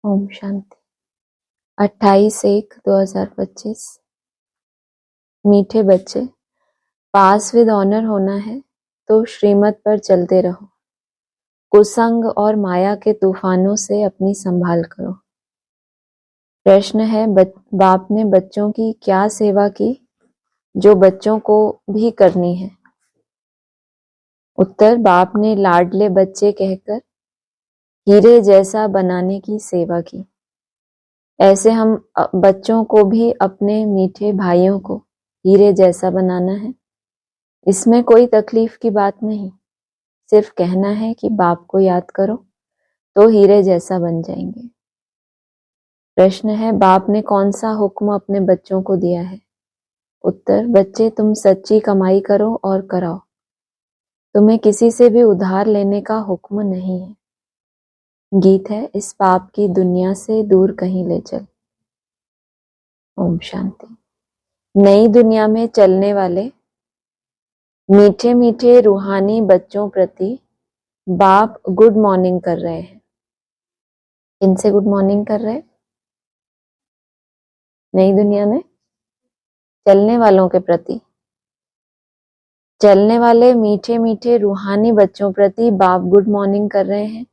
ओम शांति। 28/1/2025। मीठे बच्चे, पास with honour होना है तो श्रीमत पर चलते रहो। कुसंग और माया के तूफानों से अपनी संभाल करो। प्रश्न है, बाप ने बच्चों की क्या सेवा की जो बच्चों को भी करनी है? उत्तर, बाप ने लाडले बच्चे कहकर हीरे जैसा बनाने की सेवा की। ऐसे हम बच्चों को भी अपने मीठे भाइयों को हीरे जैसा बनाना है। इसमें कोई तकलीफ की बात नहीं, सिर्फ कहना है कि बाप को याद करो तो हीरे जैसा बन जाएंगे। प्रश्न है, बाप ने कौन सा हुक्म अपने बच्चों को दिया है? उत्तर, बच्चे तुम सच्ची कमाई करो और कराओ। तुम्हें किसी से भी उधार लेने का हुक्म नहीं है। गीत है, इस पाप की दुनिया से दूर कहीं ले चल। ओम शांति। नई दुनिया में चलने वाले मीठे मीठे रूहानी बच्चों प्रति बाप गुड मॉर्निंग कर रहे हैं। इनसे गुड मॉर्निंग कर रहे हैं? नई दुनिया में चलने वालों के प्रति, चलने वाले मीठे मीठे रूहानी बच्चों प्रति बाप गुड मॉर्निंग कर रहे हैं।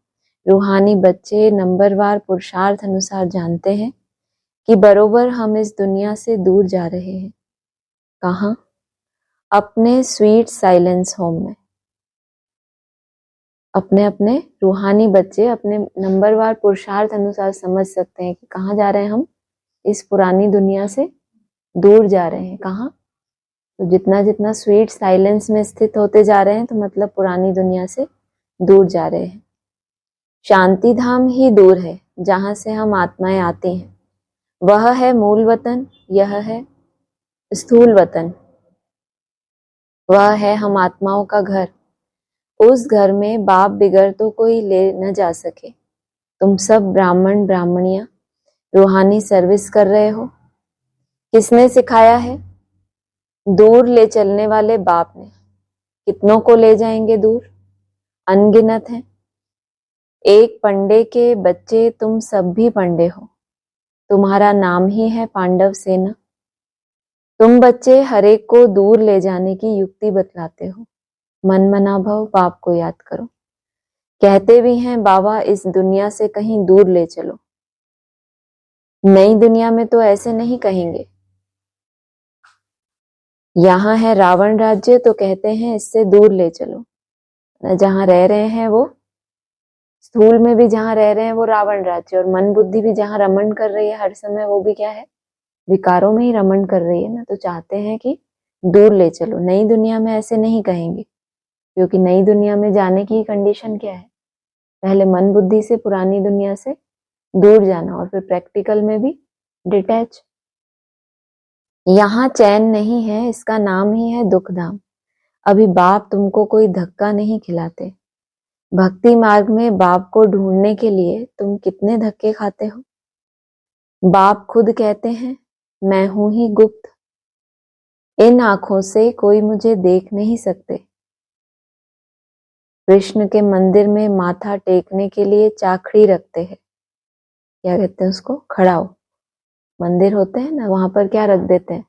रूहानी बच्चे नंबरवार पुरुषार्थ अनुसार जानते हैं कि बरोबर हम इस दुनिया से दूर जा रहे हैं। कहाँ? अपने स्वीट साइलेंस होम में। अपने अपने रूहानी बच्चे अपने नंबरवार पुरुषार्थ अनुसार समझ सकते हैं कि कहाँ जा रहे हैं हम। इस पुरानी दुनिया से दूर जा रहे हैं। कहाँ? तो जितना जितना स्वीट साइलेंस में स्थित होते जा रहे हैं तो मतलब पुरानी दुनिया से दूर जा रहे हैं। शांति धाम ही दूर है जहां से हम आत्माएं आती हैं। वह है मूल वतन, यह है स्थूल वतन। वह है हम आत्माओं का घर। उस घर में बाप बिगड़ तो कोई ले न जा सके। तुम सब ब्राह्मण ब्राह्मणियां रूहानी सर्विस कर रहे हो। किसने सिखाया है? दूर ले चलने वाले बाप ने। कितनों को ले जाएंगे दूर? अनगिनत हैं। एक पंडे के बच्चे तुम सब भी पंडे हो। तुम्हारा नाम ही है पांडव सेना। तुम बच्चे हर एक को दूर ले जाने की युक्ति बतलाते हो। मन मना भव, बाप को याद करो। कहते भी हैं बाबा इस दुनिया से कहीं दूर ले चलो। नई दुनिया में तो ऐसे नहीं कहेंगे। यहाँ है रावण राज्य तो कहते हैं इससे दूर ले चलो। जहां रह रहे हैं वो स्थूल में भी, जहां रह रहे हैं वो रावण राज्य, और मन बुद्धि भी जहां रमण कर रही है हर समय, वो भी क्या है? विकारों में ही रमण कर रही है ना। तो चाहते हैं कि दूर ले चलो। नई दुनिया में ऐसे नहीं कहेंगे, क्योंकि नई दुनिया में जाने की कंडीशन क्या है? पहले मन बुद्धि से पुरानी दुनिया से दूर जाना, और फिर प्रैक्टिकल में भी डिटैच। यहाँ चैन नहीं है, इसका नाम ही है दुख धाम। अभी बाप तुमको कोई धक्का नहीं खिलाते। भक्ति मार्ग में बाप को ढूंढने के लिए तुम कितने धक्के खाते हो। बाप खुद कहते हैं मैं हूं ही गुप्त। इन आंखों से कोई मुझे देख नहीं सकते। कृष्ण के मंदिर में माथा टेकने के लिए चाखड़ी रखते हैं। क्या कहते हैं उसको? खड़ाऊ। मंदिर होते हैं ना, वहां पर क्या रख देते हैं?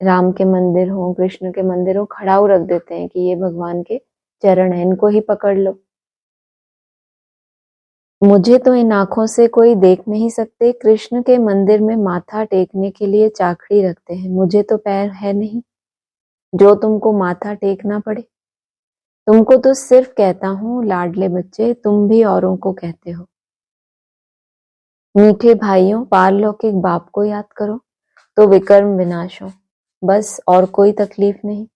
राम के मंदिर हो, कृष्ण के मंदिर हो, खड़ाऊ रख देते हैं कि ये भगवान के चरण है, इनको ही पकड़ लो। मुझे तो इन आंखों से कोई देख नहीं सकते। कृष्ण के मंदिर में माथा टेकने के लिए चाखड़ी रखते हैं। मुझे तो पैर है नहीं जो तुमको माथा टेकना पड़े। तुमको तो सिर्फ कहता हूं लाडले बच्चे, तुम भी औरों को कहते हो। मीठे भाइयों, पारलौकिक बाप को याद करो तो विकर्म विनाश हो। बस, और कोई तकलीफ नहीं।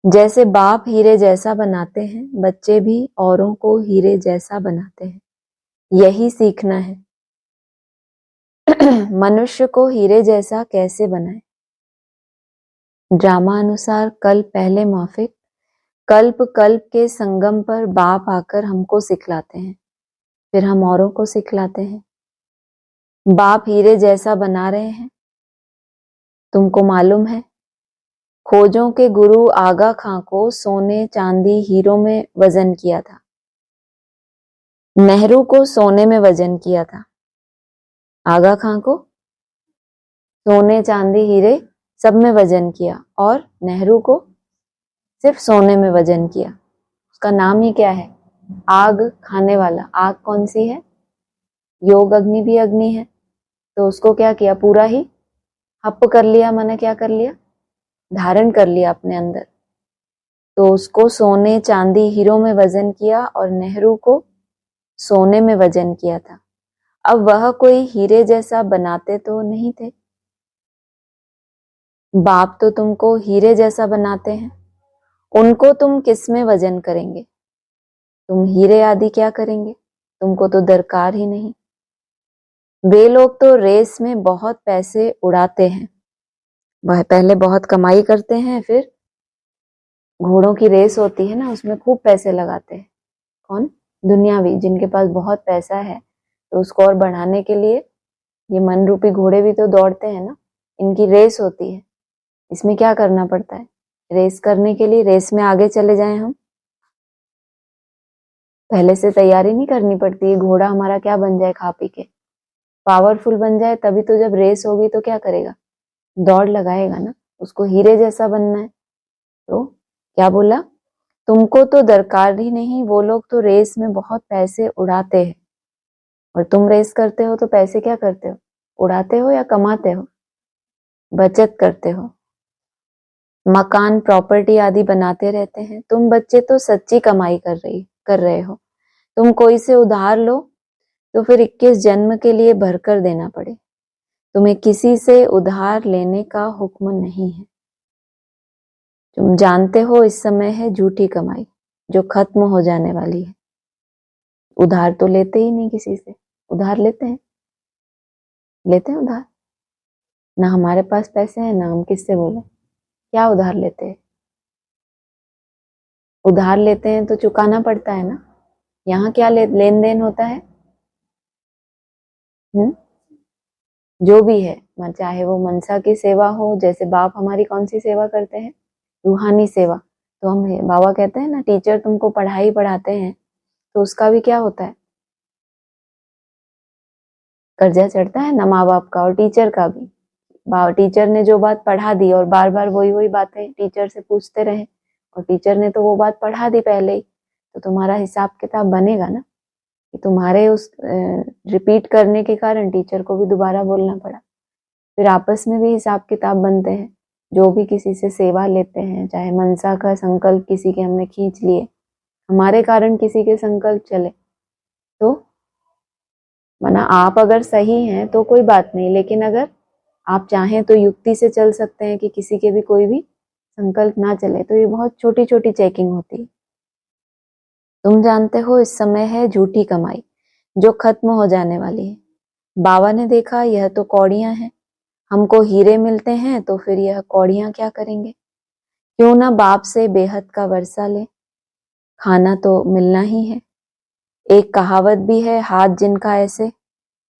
जैसे बाप हीरे जैसा बनाते हैं, बच्चे भी औरों को हीरे जैसा बनाते हैं। यही सीखना है। मनुष्य को हीरे जैसा कैसे बनाए? ड्रामा अनुसार कल पहले माफिक, कल्प कल्प के संगम पर बाप आकर हमको सिखलाते हैं, फिर हम औरों को सिखलाते हैं। बाप हीरे जैसा बना रहे हैं। तुमको मालूम है, खोजों के गुरु आगा खां को सोने चांदी हीरो में वजन किया था। नेहरू को सोने में वजन किया था, आगा खां को सोने चांदी हीरे सब में वजन किया, और नेहरू को सिर्फ सोने में वजन किया। उसका नाम ही क्या है? आग खाने वाला। आग कौन सी है? योग अग्नि भी अग्नि है, तो उसको क्या किया? पूरा ही हप कर लिया, माने क्या कर लिया? धारण कर लिया अपने अंदर। तो उसको सोने चांदी हीरो में वजन किया और नेहरू को सोने में वजन किया था। अब वह कोई हीरे जैसा बनाते तो नहीं थे। बाप तो तुमको हीरे जैसा बनाते हैं, उनको तुम किस में वजन करेंगे? तुम हीरे आदि क्या करेंगे? तुमको तो दरकार ही नहीं। वे लोग तो रेस में बहुत पैसे उड़ाते हैं, वह पहले बहुत कमाई करते हैं, फिर घोड़ों की रेस होती है ना, उसमें खूब पैसे लगाते हैं। कौन? दुनियावी, जिनके पास बहुत पैसा है, तो उसको और बढ़ाने के लिए ये मन रूपी घोड़े भी तो दौड़ते हैं ना, इनकी रेस होती है। इसमें क्या करना पड़ता है? रेस करने के लिए, रेस में आगे चले जाएं हम, पहले से तैयारी नहीं करनी पड़ती है। घोड़ा हमारा क्या बन जाए? खा पी के पावरफुल बन जाए, तभी तो जब रेस होगी तो क्या करेगा? दौड़ लगाएगा ना। उसको हीरे जैसा बनना है। तो क्या बोला? तुमको तो दरकार ही नहीं, वो लोग तो रेस में बहुत पैसे उड़ाते हैं। और तुम रेस करते हो तो पैसे क्या करते हो? उड़ाते हो या कमाते हो? बचत करते हो, मकान प्रॉपर्टी आदि बनाते रहते हैं। तुम बच्चे तो सच्ची कमाई कर रहे हो। तुम कोई से उधार लो तो फिर 21 जन्म के लिए भरकर देना पड़े। तुम्हें किसी से उधार लेने का हुक्म नहीं है। तुम जानते हो इस समय है झूठी कमाई, जो खत्म हो जाने वाली है। उधार तो लेते ही नहीं किसी से। उधार लेते हैं? लेते हैं उधार? ना हमारे पास पैसे हैं, ना हम किससे बोले। क्या उधार लेते हैं? उधार लेते हैं तो चुकाना पड़ता है ना। यहाँ क्या लेन देन होता है? जो भी है, चाहे वो मनसा की सेवा हो, जैसे बाप हमारी कौन सी सेवा करते हैं? रूहानी सेवा। तो हम, बाबा कहते हैं ना, टीचर तुमको पढ़ाई पढ़ाते हैं, तो उसका भी क्या होता है? कर्जा चढ़ता है ना माँ बाप का, और टीचर का भी। टीचर ने जो बात पढ़ा दी और बार बार वही वही बातें टीचर से पूछते रहे, और टीचर ने तो वो बात पढ़ा दी पहले ही, तो तुम्हारा हिसाब किताब बनेगा ना, कि तुम्हारे उस रिपीट करने के कारण टीचर को भी दोबारा बोलना पड़ा। फिर आपस में भी हिसाब किताब बनते हैं। जो भी किसी से सेवा लेते हैं, चाहे मनसा का संकल्प किसी के हमने खींच लिए, हमारे कारण किसी के संकल्प चले, तो माना आप अगर सही हैं तो कोई बात नहीं, लेकिन अगर आप चाहें तो युक्ति से चल सकते हैं कि किसी के भी कोई भी संकल्प ना चले। तो ये बहुत छोटी छोटी चेकिंग होती है। तुम जानते हो इस समय है झूठी कमाई, जो खत्म हो जाने वाली है। बाबा ने देखा यह तो कौड़ियां हैं, हमको हीरे मिलते हैं, तो फिर यह कौड़ियां क्या करेंगे? क्यों ना बाप से बेहद का वर्षा ले, खाना तो मिलना ही है। एक कहावत भी है, हाथ जिनका ऐसे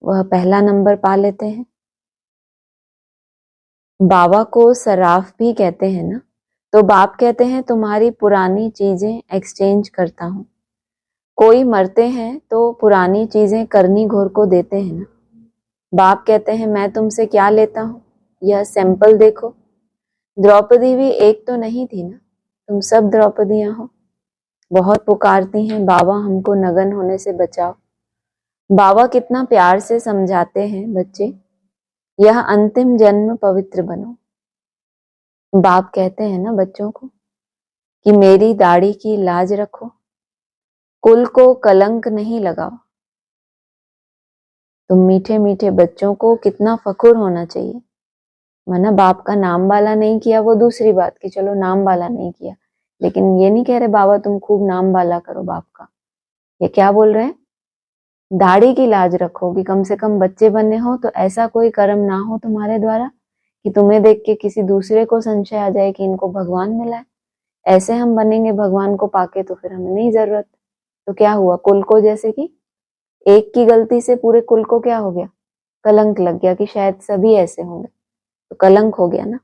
वह पहला नंबर पा लेते हैं। बाबा को सराफ भी कहते हैं ना, तो बाप कहते हैं तुम्हारी पुरानी चीजें एक्सचेंज करता हूं। कोई मरते हैं तो पुरानी चीजें करनी घोर को देते हैं ना। बाप कहते हैं मैं तुमसे क्या लेता हूं, यह सैंपल देखो। द्रौपदी भी एक तो नहीं थी ना, तुम सब द्रौपदियां हो। बहुत पुकारती हैं बाबा हमको नगन होने से बचाओ। बाबा कितना प्यार से समझाते हैं, बच्चे यह अंतिम जन्म पवित्र बनो। बाप कहते हैं ना बच्चों को कि मेरी दाढ़ी की लाज रखो, कुल को कलंक नहीं लगाओ। तुम मीठे मीठे बच्चों को कितना फखुर होना चाहिए। माना बाप का नाम वाला नहीं किया वो दूसरी बात, कि चलो नाम वाला नहीं किया, लेकिन ये नहीं कह रहे बाबा तुम खूब नाम वाला करो बाप का। ये क्या बोल रहे हैं? दाढ़ी की लाज रखो, कि कम से कम बच्चे बने हो तो ऐसा कोई कर्म ना हो तुम्हारे द्वारा कि तुम्हें देख के किसी दूसरे को संशय आ जाए कि इनको भगवान मिला है। ऐसे हम बनेंगे भगवान को पाके तो फिर हमें नहीं जरूरत। तो क्या हुआ? कुल को, जैसे कि एक की गलती से पूरे कुल को क्या हो गया? कलंक लग गया, कि शायद सभी ऐसे होंगे, तो कलंक हो गया ना।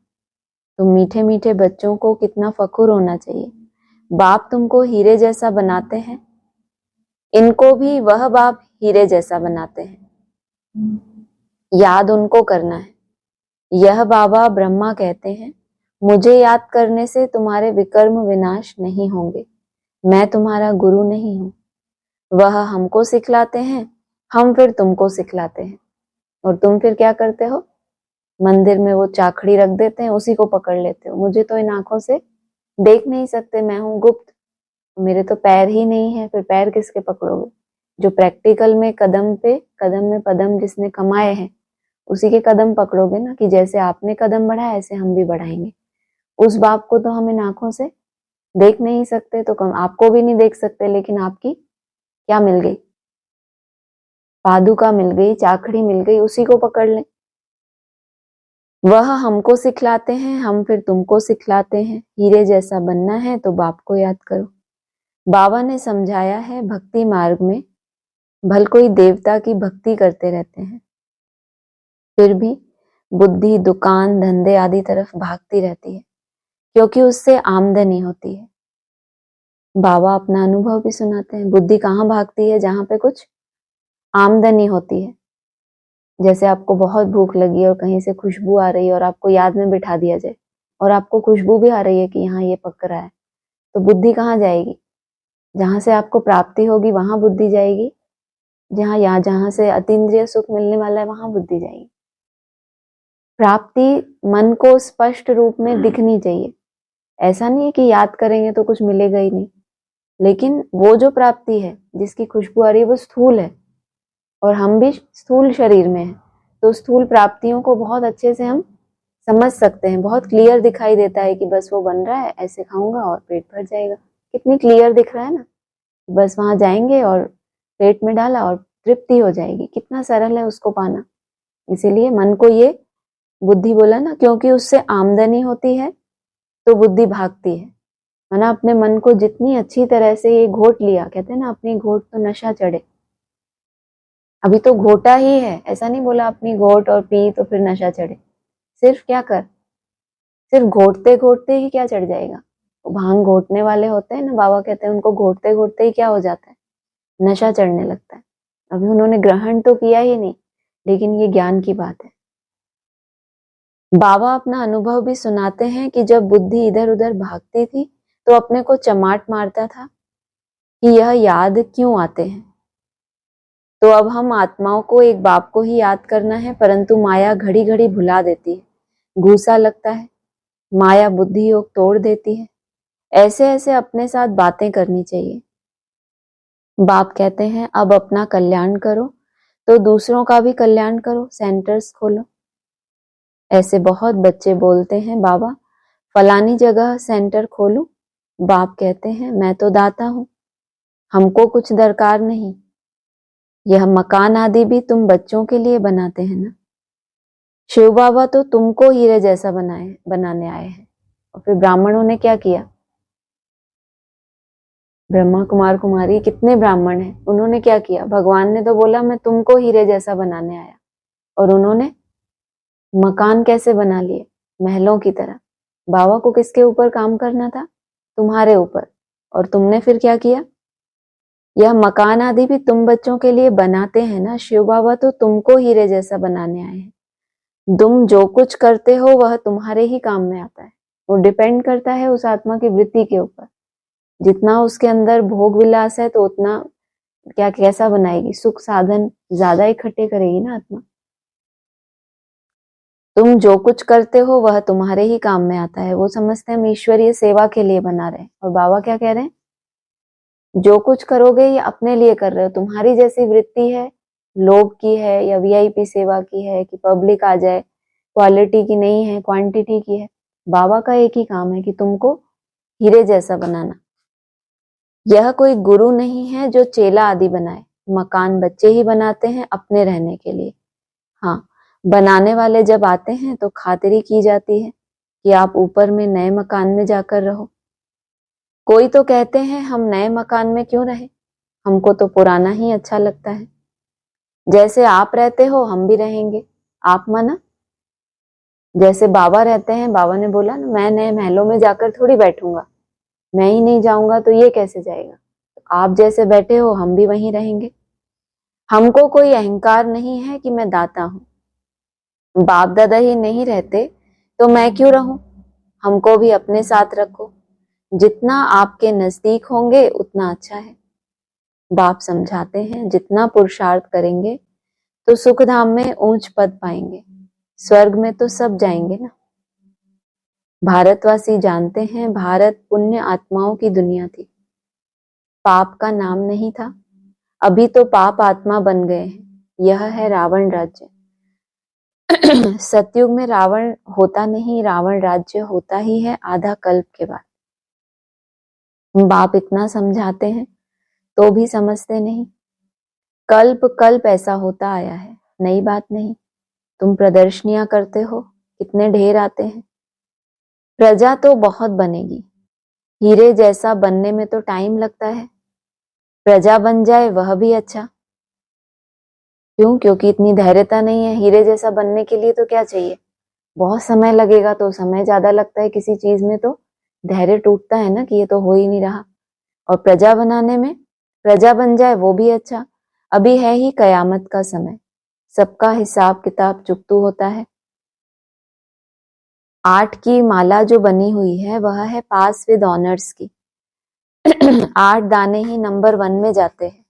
तो मीठे मीठे बच्चों को कितना फखुर होना चाहिए। बाप तुमको हीरे जैसा बनाते हैं, इनको भी वह बाप हीरे जैसा बनाते हैं, याद उनको करना है। यह बाबा ब्रह्मा कहते हैं, मुझे याद करने से तुम्हारे विकर्म विनाश नहीं होंगे, मैं तुम्हारा गुरु नहीं हूं। वह हमको सिखलाते हैं, हम फिर तुमको सिखलाते हैं, और तुम फिर क्या करते हो, मंदिर में वो चाखड़ी रख देते हैं, उसी को पकड़ लेते हो। मुझे तो इन आंखों से देख नहीं सकते, मैं हूं गुप्त, मेरे तो पैर ही नहीं है, फिर पैर किसके पकड़ोगे। जो प्रैक्टिकल में कदम पे कदम में पदम जिसने कमाए हैं, उसी के कदम पकड़ोगे ना, कि जैसे आपने कदम बढ़ाया ऐसे हम भी बढ़ाएंगे। उस बाप को तो हम इन आंखों से देख नहीं सकते, तो आपको भी नहीं देख सकते, लेकिन आपकी क्या मिल गई, पादुका मिल गई, चाखड़ी मिल गई, उसी को पकड़ ले। वह हमको सिखलाते हैं, हम फिर तुमको सिखलाते हैं। हीरे जैसा बनना है तो बाप को याद करो। बाबा ने समझाया है, भक्ति मार्ग में भल कोई देवता की भक्ति करते रहते हैं, फिर भी बुद्धि दुकान धंधे आदि तरफ भागती रहती है, क्योंकि उससे आमदनी होती है। बाबा अपना अनुभव भी सुनाते हैं, बुद्धि कहाँ भागती है, जहां पे कुछ आमदनी होती है। जैसे आपको बहुत भूख लगी और कहीं से खुशबू आ रही है और आपको याद में बिठा दिया जाए, और आपको खुशबू भी आ रही है कि यहाँ ये पक रहा है, तो बुद्धि कहाँ जाएगी, जहां से आपको प्राप्ति होगी वहां बुद्धि जाएगी, जहां से अतीन्द्रिय सुख मिलने वाला है वहां बुद्धि जाएगी। प्राप्ति मन को स्पष्ट रूप में दिखनी चाहिए। ऐसा नहीं है कि याद करेंगे तो कुछ मिलेगा ही नहीं, लेकिन वो जो प्राप्ति है जिसकी खुशबू आ रही है वो स्थूल है, और हम भी स्थूल शरीर में हैं, तो स्थूल प्राप्तियों को बहुत अच्छे से हम समझ सकते हैं। बहुत क्लियर दिखाई देता है कि बस वो बन रहा है, ऐसे खाऊंगा और पेट भर जाएगा। कितनी क्लियर दिख रहा है ना, बस वहां जाएंगे और पेट में डाला और तृप्ति हो जाएगी। कितना सरल है उसको पाना। इसीलिए मन को ये बुद्धि बोला ना, क्योंकि उससे आमदनी होती है तो बुद्धि भागती है। ना अपने मन को जितनी अच्छी तरह से ये घोट लिया, कहते हैं ना अपनी घोट तो नशा चढ़े, अभी तो घोटा ही है, ऐसा नहीं बोला अपनी घोट और पी तो फिर नशा चढ़े। सिर्फ क्या कर, सिर्फ घोटते घोटते ही क्या चढ़ जाएगा। भांग घोटने वाले होते हैं ना, बाबा कहते हैं उनको घोटते घोटते ही क्या हो जाता है, नशा चढ़ने लगता है। अभी उन्होंने ग्रहण तो किया ही नहीं, लेकिन ये ज्ञान की बात है। बाबा अपना अनुभव भी सुनाते हैं कि जब बुद्धि इधर उधर भागती थी तो अपने को चमाट मारता था कि यह याद क्यों आते हैं। तो अब हम आत्माओं को एक बाप को ही याद करना है, परंतु माया घड़ी घड़ी भुला देती है, गुस्सा लगता है, माया बुद्धि योग तोड़ देती है। ऐसे ऐसे अपने साथ बातें करनी चाहिए। बाप कहते हैं अब अपना कल्याण करो तो दूसरों का भी कल्याण करो, सेंटर्स खोलो। ऐसे बहुत बच्चे बोलते हैं, बाबा फलानी जगह सेंटर खोलूं। बाप कहते हैं मैं तो दाता हूं, हमको कुछ दरकार नहीं। यह मकान आदि भी तुम बच्चों के लिए बनाते हैं ना। शिव बाबा तो तुमको हीरे जैसा बनाने आए हैं। और फिर ब्राह्मणों ने क्या किया, ब्रह्मा कुमार कुमारी कितने ब्राह्मण हैं, उन्होंने क्या किया, भगवान ने तो बोला मैं तुमको हीरे जैसा बनाने आया, और उन्होंने मकान कैसे बना लिए, महलों की तरह। बाबा को किसके ऊपर काम करना था, तुम्हारे ऊपर, और तुमने फिर क्या किया। यह मकान आदि भी तुम बच्चों के लिए बनाते हैं ना। शिव बाबा तो तुमको हीरे जैसा बनाने आए हैं। तुम जो कुछ करते हो वह तुम्हारे ही काम में आता है। वो डिपेंड करता है उस आत्मा की वृत्ति के ऊपर। जितना उसके अंदर भोग विलास है तो उतना क्या कैसा बनाएगी, सुख साधन ज्यादा इकट्ठे करेगी ना आत्मा। तुम जो कुछ करते हो वह तुम्हारे ही काम में आता है। वो समझते हैं हम ईश्वरीय सेवा के लिए बना रहे हैं, और बाबा क्या कह रहे हैं, जो कुछ करोगे ये अपने लिए कर रहे हो। तुम्हारी जैसी वृत्ति है, लोग की है या वीआईपी सेवा की है कि पब्लिक आ जाए, क्वालिटी की नहीं है, क्वांटिटी की है। बाबा का एक ही काम है कि तुमको हीरे जैसा बनाना। यह कोई गुरु नहीं है जो चेला आदि बनाए। मकान बच्चे ही बनाते हैं अपने रहने के लिए। हाँ, बनाने वाले जब आते हैं तो खातिरी की जाती है कि आप ऊपर में नए मकान में जाकर रहो। कोई तो कहते हैं हम नए मकान में क्यों रहे, हमको तो पुराना ही अच्छा लगता है। जैसे आप रहते हो हम भी रहेंगे। आप माना, जैसे बाबा रहते हैं, बाबा ने बोला ना मैं नए महलों में जाकर थोड़ी बैठूंगा, मैं ही नहीं जाऊंगा तो ये कैसे जाएगा। तो आप जैसे बैठे हो हम भी वहीं रहेंगे। हमको कोई अहंकार नहीं है कि मैं दाता हूं। बाप दादा ही नहीं रहते तो मैं क्यों रहूं। हमको भी अपने साथ रखो। जितना आपके नजदीक होंगे उतना अच्छा है। बाप समझाते हैं जितना पुरुषार्थ करेंगे तो सुख धाम में ऊंच पद पाएंगे। स्वर्ग में तो सब जाएंगे ना। भारतवासी जानते हैं भारत पुण्य आत्माओं की दुनिया थी। पाप का नाम नहीं था। अभी तो पाप आत्मा बन गए हैं। यह है रावण राज्य। सतयुग में रावण होता नहीं, रावण राज्य होता ही है आधा कल्प के बाद। बाप इतना समझाते हैं तो भी समझते नहीं। कल्प कल्प ऐसा होता आया है, नई बात नहीं। तुम प्रदर्शनियां करते हो, कितने ढेर आते हैं। प्रजा तो बहुत बनेगी। हीरे जैसा बनने में तो टाइम लगता है। प्रजा बन जाए वह भी अच्छा। क्यों? क्योंकि इतनी धैर्यता नहीं है। हीरे जैसा बनने के लिए तो क्या चाहिए? बहुत समय लगेगा। तो समय ज्यादा लगता है किसी चीज में तो धैर्य टूटता है ना कि ये तो हो ही नहीं रहा। और प्रजा बनाने में, प्रजा बन जाए वो भी अच्छा। अभी है ही कयामत का समय, सबका हिसाब किताब चुकतू होता है। 8 की माला जो बनी हुई है वह है पास विद ऑनर्स की। 8 दाने ही नंबर 1 में जाते हैं,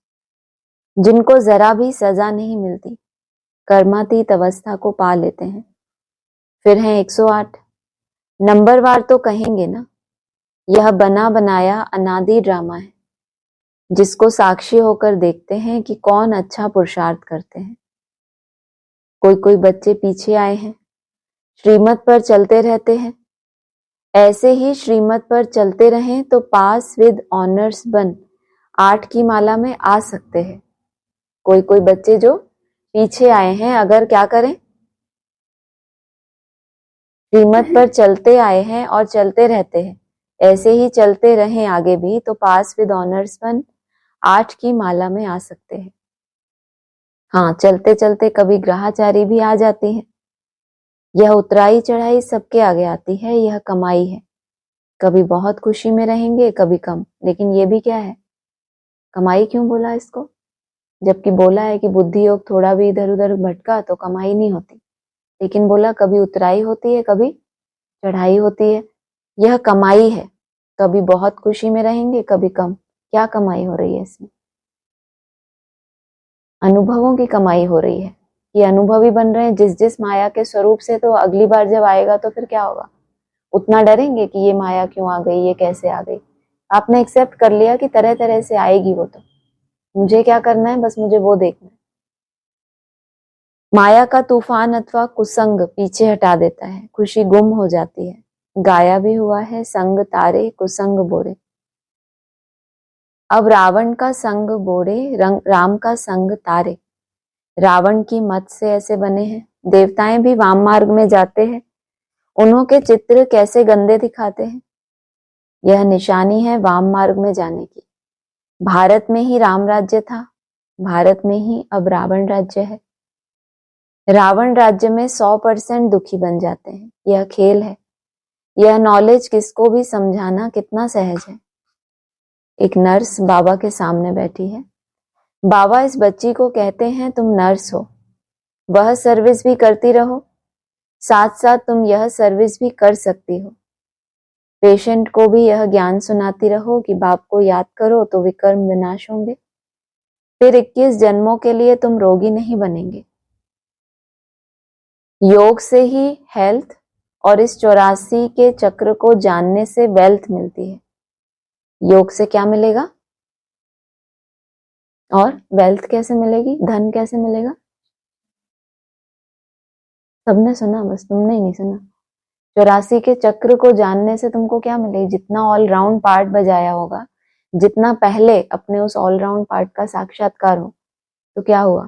जिनको जरा भी सजा नहीं मिलती, कर्मातीत अवस्था को पा लेते हैं। फिर है 108। नंबरवार तो कहेंगे ना। यह बना बनाया अनादि ड्रामा है, जिसको साक्षी होकर देखते हैं कि कौन अच्छा पुरुषार्थ करते हैं। कोई कोई बच्चे पीछे आए हैं, श्रीमत पर चलते रहते हैं। ऐसे ही श्रीमत पर चलते रहें तो पास विद ऑनर्स बन 8 की माला में आ सकते हैं। कोई कोई बच्चे जो पीछे आए हैं, अगर क्या करें, श्रीमत पर चलते आए हैं और चलते रहते हैं, ऐसे ही चलते रहें आगे भी, तो पास विद ऑनर्स बन 8 की माला में आ सकते हैं। हाँ, चलते चलते कभी ग्रहाचारी भी आ जाती है। यह उतराई चढ़ाई सबके आगे आती है, यह कमाई है। कभी बहुत खुशी में रहेंगे, कभी कम। लेकिन ये भी क्या है? कमाई क्यों बोला इसको? जबकि बोला है कि बुद्धि योग थोड़ा भी इधर उधर भटका तो कमाई नहीं होती। लेकिन बोला कभी उतराई होती है, कभी चढ़ाई होती है। यह कमाई है। कभी बहुत खुशी में रहेंगे, कभी कम। क्या कमाई हो रही है इसमें? अनुभवों की कमाई हो रही है। ये अनुभवी बन रहे हैं जिस जिस माया के स्वरूप से, तो अगली बार जब आएगा तो फिर क्या होगा? उतना डरेंगे कि ये माया क्यों आ गई, ये कैसे आ गई। आपने एक्सेप्ट कर लिया कि तरह तरह से आएगी वो, तो मुझे क्या करना है? बस मुझे वो देखना है। माया का तूफान अथवा कुसंग पीछे हटा देता है, खुशी गुम हो जाती है। गाया भी हुआ है, संग तारे कुसंग बोरे। अब रावण का संग बोरे, राम का संग तारे। रावण की मत से ऐसे बने हैं। देवताएं भी वाम मार्ग में जाते हैं। उन्हों के चित्र कैसे गंदे दिखाते हैं। यह निशानी है वाम मार्ग में जाने की। भारत में ही राम राज्य था, भारत में ही अब रावण राज्य है। रावण राज्य में 100% दुखी बन जाते हैं। यह खेल है। यह नॉलेज किसको भी समझाना कितना सहज है। एक नर्स बाबा के सामने बैठी है। बाबा इस बच्ची को कहते हैं तुम नर्स हो, वह सर्विस भी करती रहो, साथ साथ तुम यह सर्विस भी कर सकती हो। पेशेंट को भी यह ज्ञान सुनाती रहो कि बाप को याद करो तो विकर्म विनाश होंगे। फिर 21 जन्मों के लिए तुम रोगी नहीं बनेंगे। योग से ही हेल्थ और इस 84 के चक्र को जानने से वेल्थ मिलती है। योग से क्या मिलेगा? और वेल्थ कैसे मिलेगी? धन कैसे मिलेगा? सबने सुना, बस तुमने ही नहीं सुना। 84 के चक्र को जानने से तुमको क्या मिलेगी? जितना ऑलराउंड पार्ट बजाया होगा, जितना पहले अपने उस ऑलराउंड पार्ट का साक्षात्कार हो, तो क्या हुआ?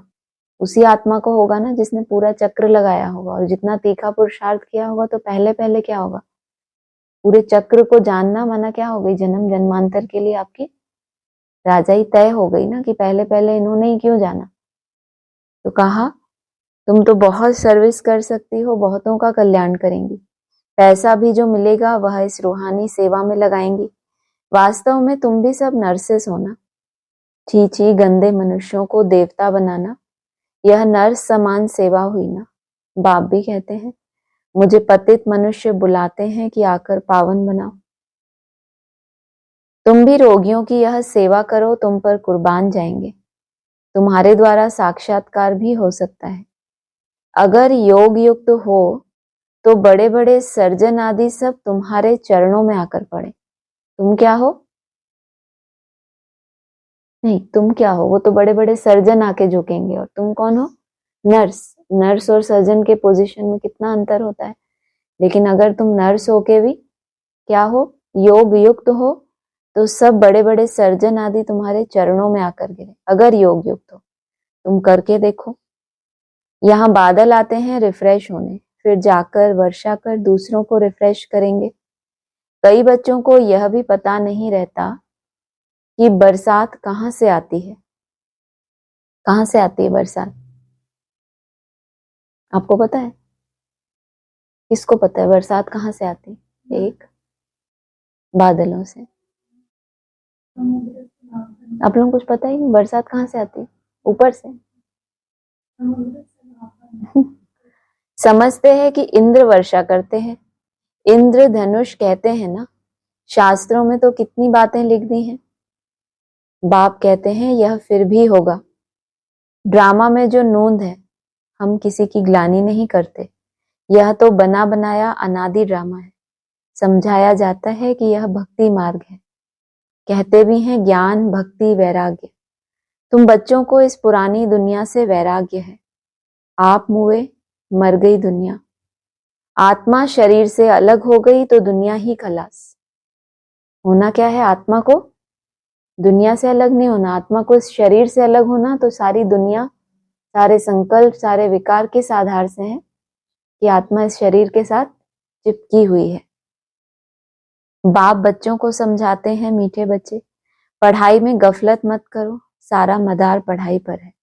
उसी आत्मा को होगा ना जिसने पूरा चक्र लगाया होगा। और जितना तीखा पुरुषार्थ किया होगा तो पहले पहले क्या होगा? पूरे चक्र को जानना माना क्या हो गई? जन्म जन्मांतर के लिए आपकी राजाई तय हो गई ना कि पहले पहले इन्होंने ही क्यों जाना। तो कहा तुम तो बहुत सर्विस कर सकती हो, बहुतों का कल्याण करेंगी। पैसा भी जो मिलेगा वह इस रूहानी सेवा में लगाएंगी। वास्तव में तुम भी सब नर्सेस हो ना। छी छी गंदे मनुष्यों को देवता बनाना, यह नर समान सेवा हुई ना। बाप भी कहते हैं, मुझे पतित मनुष्य बुलाते हैं कि आकर पावन बनाओ। तुम भी रोगियों की यह सेवा करो, तुम पर कुर्बान जाएंगे। तुम्हारे द्वारा साक्षात्कार भी हो सकता है। अगर योग युक्त हो तो बड़े बड़े सर्जन आदि सब तुम्हारे चरणों में आकर पड़े। तुम क्या हो? नहीं, तुम क्या हो? वो तो बड़े बड़े सर्जन आके झुकेंगे, और तुम कौन हो? नर्स। नर्स और सर्जन के पोजीशन में कितना अंतर होता है। लेकिन अगर तुम नर्स होके भी क्या हो? योग युक्त हो, तो सब बड़े बड़े सर्जन आदि तुम्हारे चरणों में आकर गिरे। अगर योग युक्त हो, तुम करके देखो। यहाँ बादल आते हैं रिफ्रेश होने, फिर जाकर वर्षा कर दूसरों को रिफ्रेश करेंगे। कई बच्चों को यह भी पता नहीं रहता कि बरसात कहाँ से आती है। कहाँ से आती है बरसात? आपको पता है? किसको पता है बरसात कहाँ से आती है? एक, बादलों से। आप लोगों को कुछ पता ही नहीं बरसात कहाँ से आती है? ऊपर से। समझते हैं कि इंद्र वर्षा करते हैं, इंद्र धनुष कहते हैं ना। शास्त्रों में तो कितनी बातें लिख दी हैं। बाप कहते हैं यह फिर भी होगा। ड्रामा में जो नूंद है, हम किसी की ग्लानि नहीं करते। यह तो बना बनाया अनादि ड्रामा है। समझाया जाता है कि यह भक्ति मार्ग है। कहते भी हैं ज्ञान भक्ति वैराग्य। तुम बच्चों को इस पुरानी दुनिया से वैराग्य है। आप मुए, मर गई दुनिया। आत्मा शरीर से अलग हो गई तो दुनिया ही खलास। होना क्या है आत्मा को? दुनिया से अलग नहीं होना। आत्मा को इस शरीर से अलग होना तो सारी दुनिया, सारे संकल्प, सारे विकार किस आधार से हैं? कि आत्मा इस शरीर के साथ चिपकी हुई है। बाप बच्चों को समझाते हैं, मीठे बच्चे, पढ़ाई में गफलत मत करो, सारा मदार पढ़ाई पर है।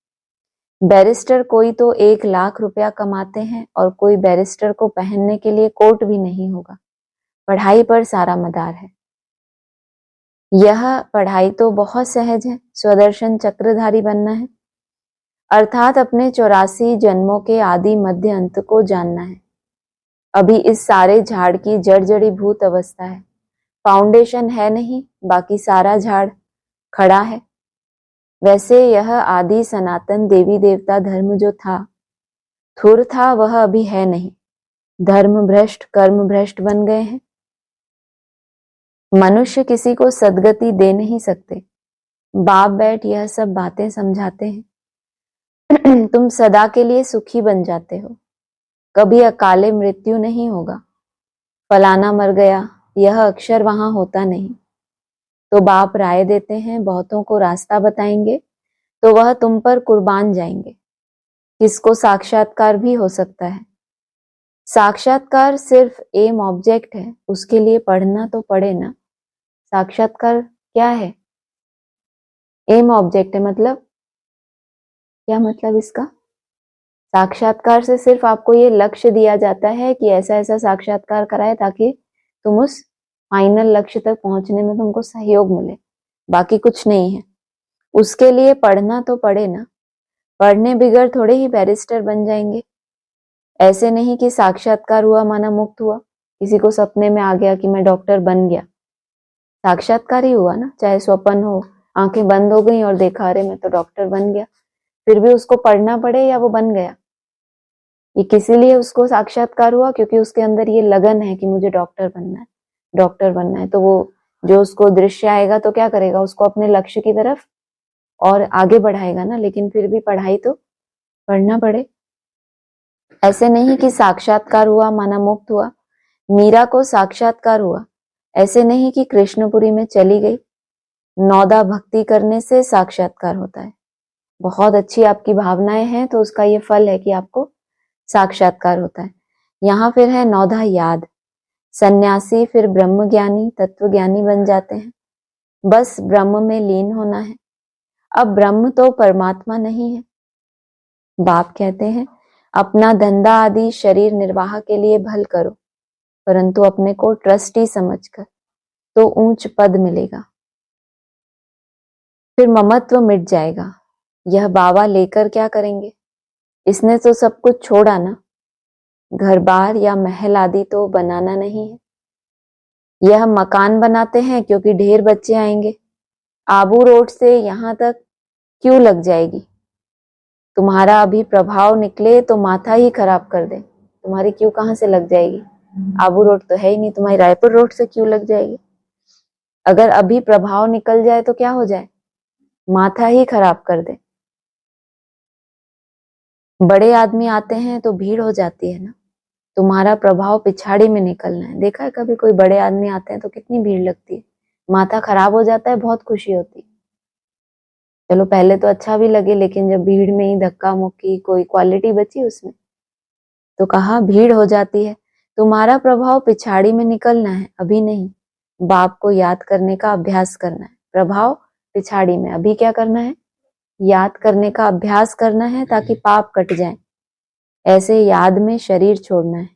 बैरिस्टर कोई तो 1 लाख रुपया कमाते हैं और कोई बैरिस्टर को पहनने के लिए कोट भी नहीं होगा। पढ़ाई पर सारा मदार है। यह पढ़ाई तो बहुत सहज है, स्वदर्शन चक्रधारी बनना है, अर्थात अपने 84 जन्मों के आदि मध्य अंत को जानना है। अभी इस सारे झाड़ की जड़ जड़ी भूत अवस्था है। फाउंडेशन है नहीं, बाकी सारा झाड़ खड़ा है। वैसे यह आदि सनातन देवी देवता धर्म जो था, थुर था, वह अभी है नहीं। धर्म भ्रष्ट कर्म भ्रष्ट बन गए हैं। मनुष्य किसी को सद्गति दे नहीं सकते। बाप बैठ यह सब बातें समझाते हैं। तुम सदा के लिए सुखी बन जाते हो। कभी अकाले मृत्यु नहीं होगा। फलाना मर गया, यह अक्षर वहां होता नहीं। तो बाप राय देते हैं, बहुतों को रास्ता बताएंगे, तो वह तुम पर कुर्बान जाएंगे। किसको साक्षात्कार भी हो सकता है। साक्षात्कार सिर्फ एम ऑब्जेक्ट है, उसके लिए पढ़ना तो पड़े ना। साक्षात्कार क्या है? एम ऑब्जेक्ट है, मतलब क्या मतलब इसका? साक्षात्कार से सिर्फ आपको ये लक्ष्य दिया जाता है कि ऐसा ऐसा साक्षात्कार कराए ताकि तुम उस फाइनल लक्ष्य तक पहुंचने में तुमको सहयोग मिले, बाकी कुछ नहीं है। उसके लिए पढ़ना तो पड़े ना। पढ़ने बिगड़ थोड़े ही बैरिस्टर बन जाएंगे। ऐसे नहीं कि साक्षात्कार हुआ माना मुक्त हुआ। किसी को सपने में आ गया कि मैं डॉक्टर बन गया, साक्षात्कार ही हुआ ना। चाहे स्वप्न हो, आंखें बंद हो गई और देखा अरे मैं तो डॉक्टर बन गया, फिर भी उसको पढ़ना पड़े या वो बन गया। ये किसी लिए उसको साक्षात्कार हुआ क्योंकि उसके अंदर ये लगन है कि मुझे डॉक्टर बनना है, डॉक्टर बनना है। तो वो जो उसको दृश्य आएगा तो क्या करेगा, उसको अपने लक्ष्य की तरफ और आगे बढ़ाएगा ना। लेकिन फिर भी पढ़ाई तो पढ़ना पड़े। ऐसे नहीं कि साक्षात्कार हुआ माना मुक्त हुआ। मीरा को साक्षात्कार हुआ, ऐसे नहीं कि कृष्णपुरी में चली गई। नौदा भक्ति करने से साक्षात्कार होता है। बहुत अच्छी आपकी भावनाएं हैं तो उसका ये फल है कि आपको साक्षात्कार होता है। यहाँ फिर है नौदा याद। सन्यासी फिर ब्रह्म ज्ञानी तत्व ज्ञानी बन जाते हैं। बस ब्रह्म में लीन होना है। अब ब्रह्म तो परमात्मा नहीं है। बाप कहते हैं अपना धंधा आदि शरीर निर्वाह के लिए भल करो, परंतु अपने को ट्रस्टी समझकर, तो ऊंच पद मिलेगा। फिर ममत्व मिट जाएगा। यह बाबा लेकर क्या करेंगे? इसने तो सब कुछ छोड़ा ना, घर बार या महल आदि तो बनाना नहीं है। यह मकान बनाते हैं क्योंकि ढेर बच्चे आएंगे। आबू रोड से यहाँ तक क्यों लग जाएगी? तुम्हारा अभी प्रभाव निकले तो माथा ही खराब कर दे। तुम्हारी क्यों कहाँ से लग जाएगी? आबू रोड तो है ही नहीं, तुम्हारी रायपुर रोड से क्यों लग जाएगी? अगर अभी प्रभाव निकल जाए तो क्या हो जाए? माथा ही खराब कर दे। बड़े आदमी आते हैं तो भीड़ हो जाती है ना, तुम्हारा प्रभाव पिछाड़ी में निकलना है। देखा है कभी कोई बड़े आदमी आते हैं तो कितनी भीड़ लगती है, माथा खराब हो जाता है, बहुत खुशी होती है। चलो पहले तो अच्छा भी लगे, लेकिन जब भीड़ में ही धक्का मुक्की, कोई क्वालिटी बची उसमें? तो कहा भीड़ हो जाती है। तुम्हारा प्रभाव पिछाड़ी में निकलना है, अभी नहीं। बाप को याद करने का अभ्यास करना है। प्रभाव पिछाड़ी में, अभी क्या करना है? याद करने का अभ्यास करना है ताकि पाप कट जाए। ऐसे याद में शरीर छोड़ना है।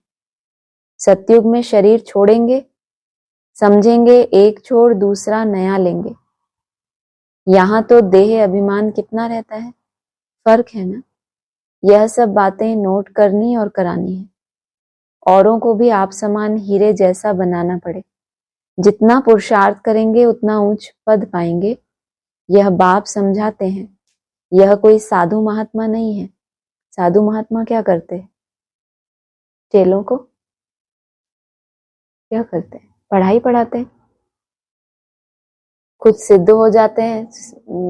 सतयुग में शरीर छोड़ेंगे, समझेंगे एक छोड़ दूसरा नया लेंगे। यहाँ तो देह अभिमान कितना रहता है, फर्क है ना। यह सब बातें नोट करनी और करानी है। औरों को भी आप समान हीरे जैसा बनाना पड़े। जितना पुरुषार्थ करेंगे उतना ऊंच पद पाएंगे। यह बाप समझाते हैं। यह कोई साधु महात्मा नहीं है। साधु महात्मा क्या करते हैं? चेलों को क्या करते हैं? पढ़ाई पढ़ाते हैं। खुद सिद्ध हो जाते हैं,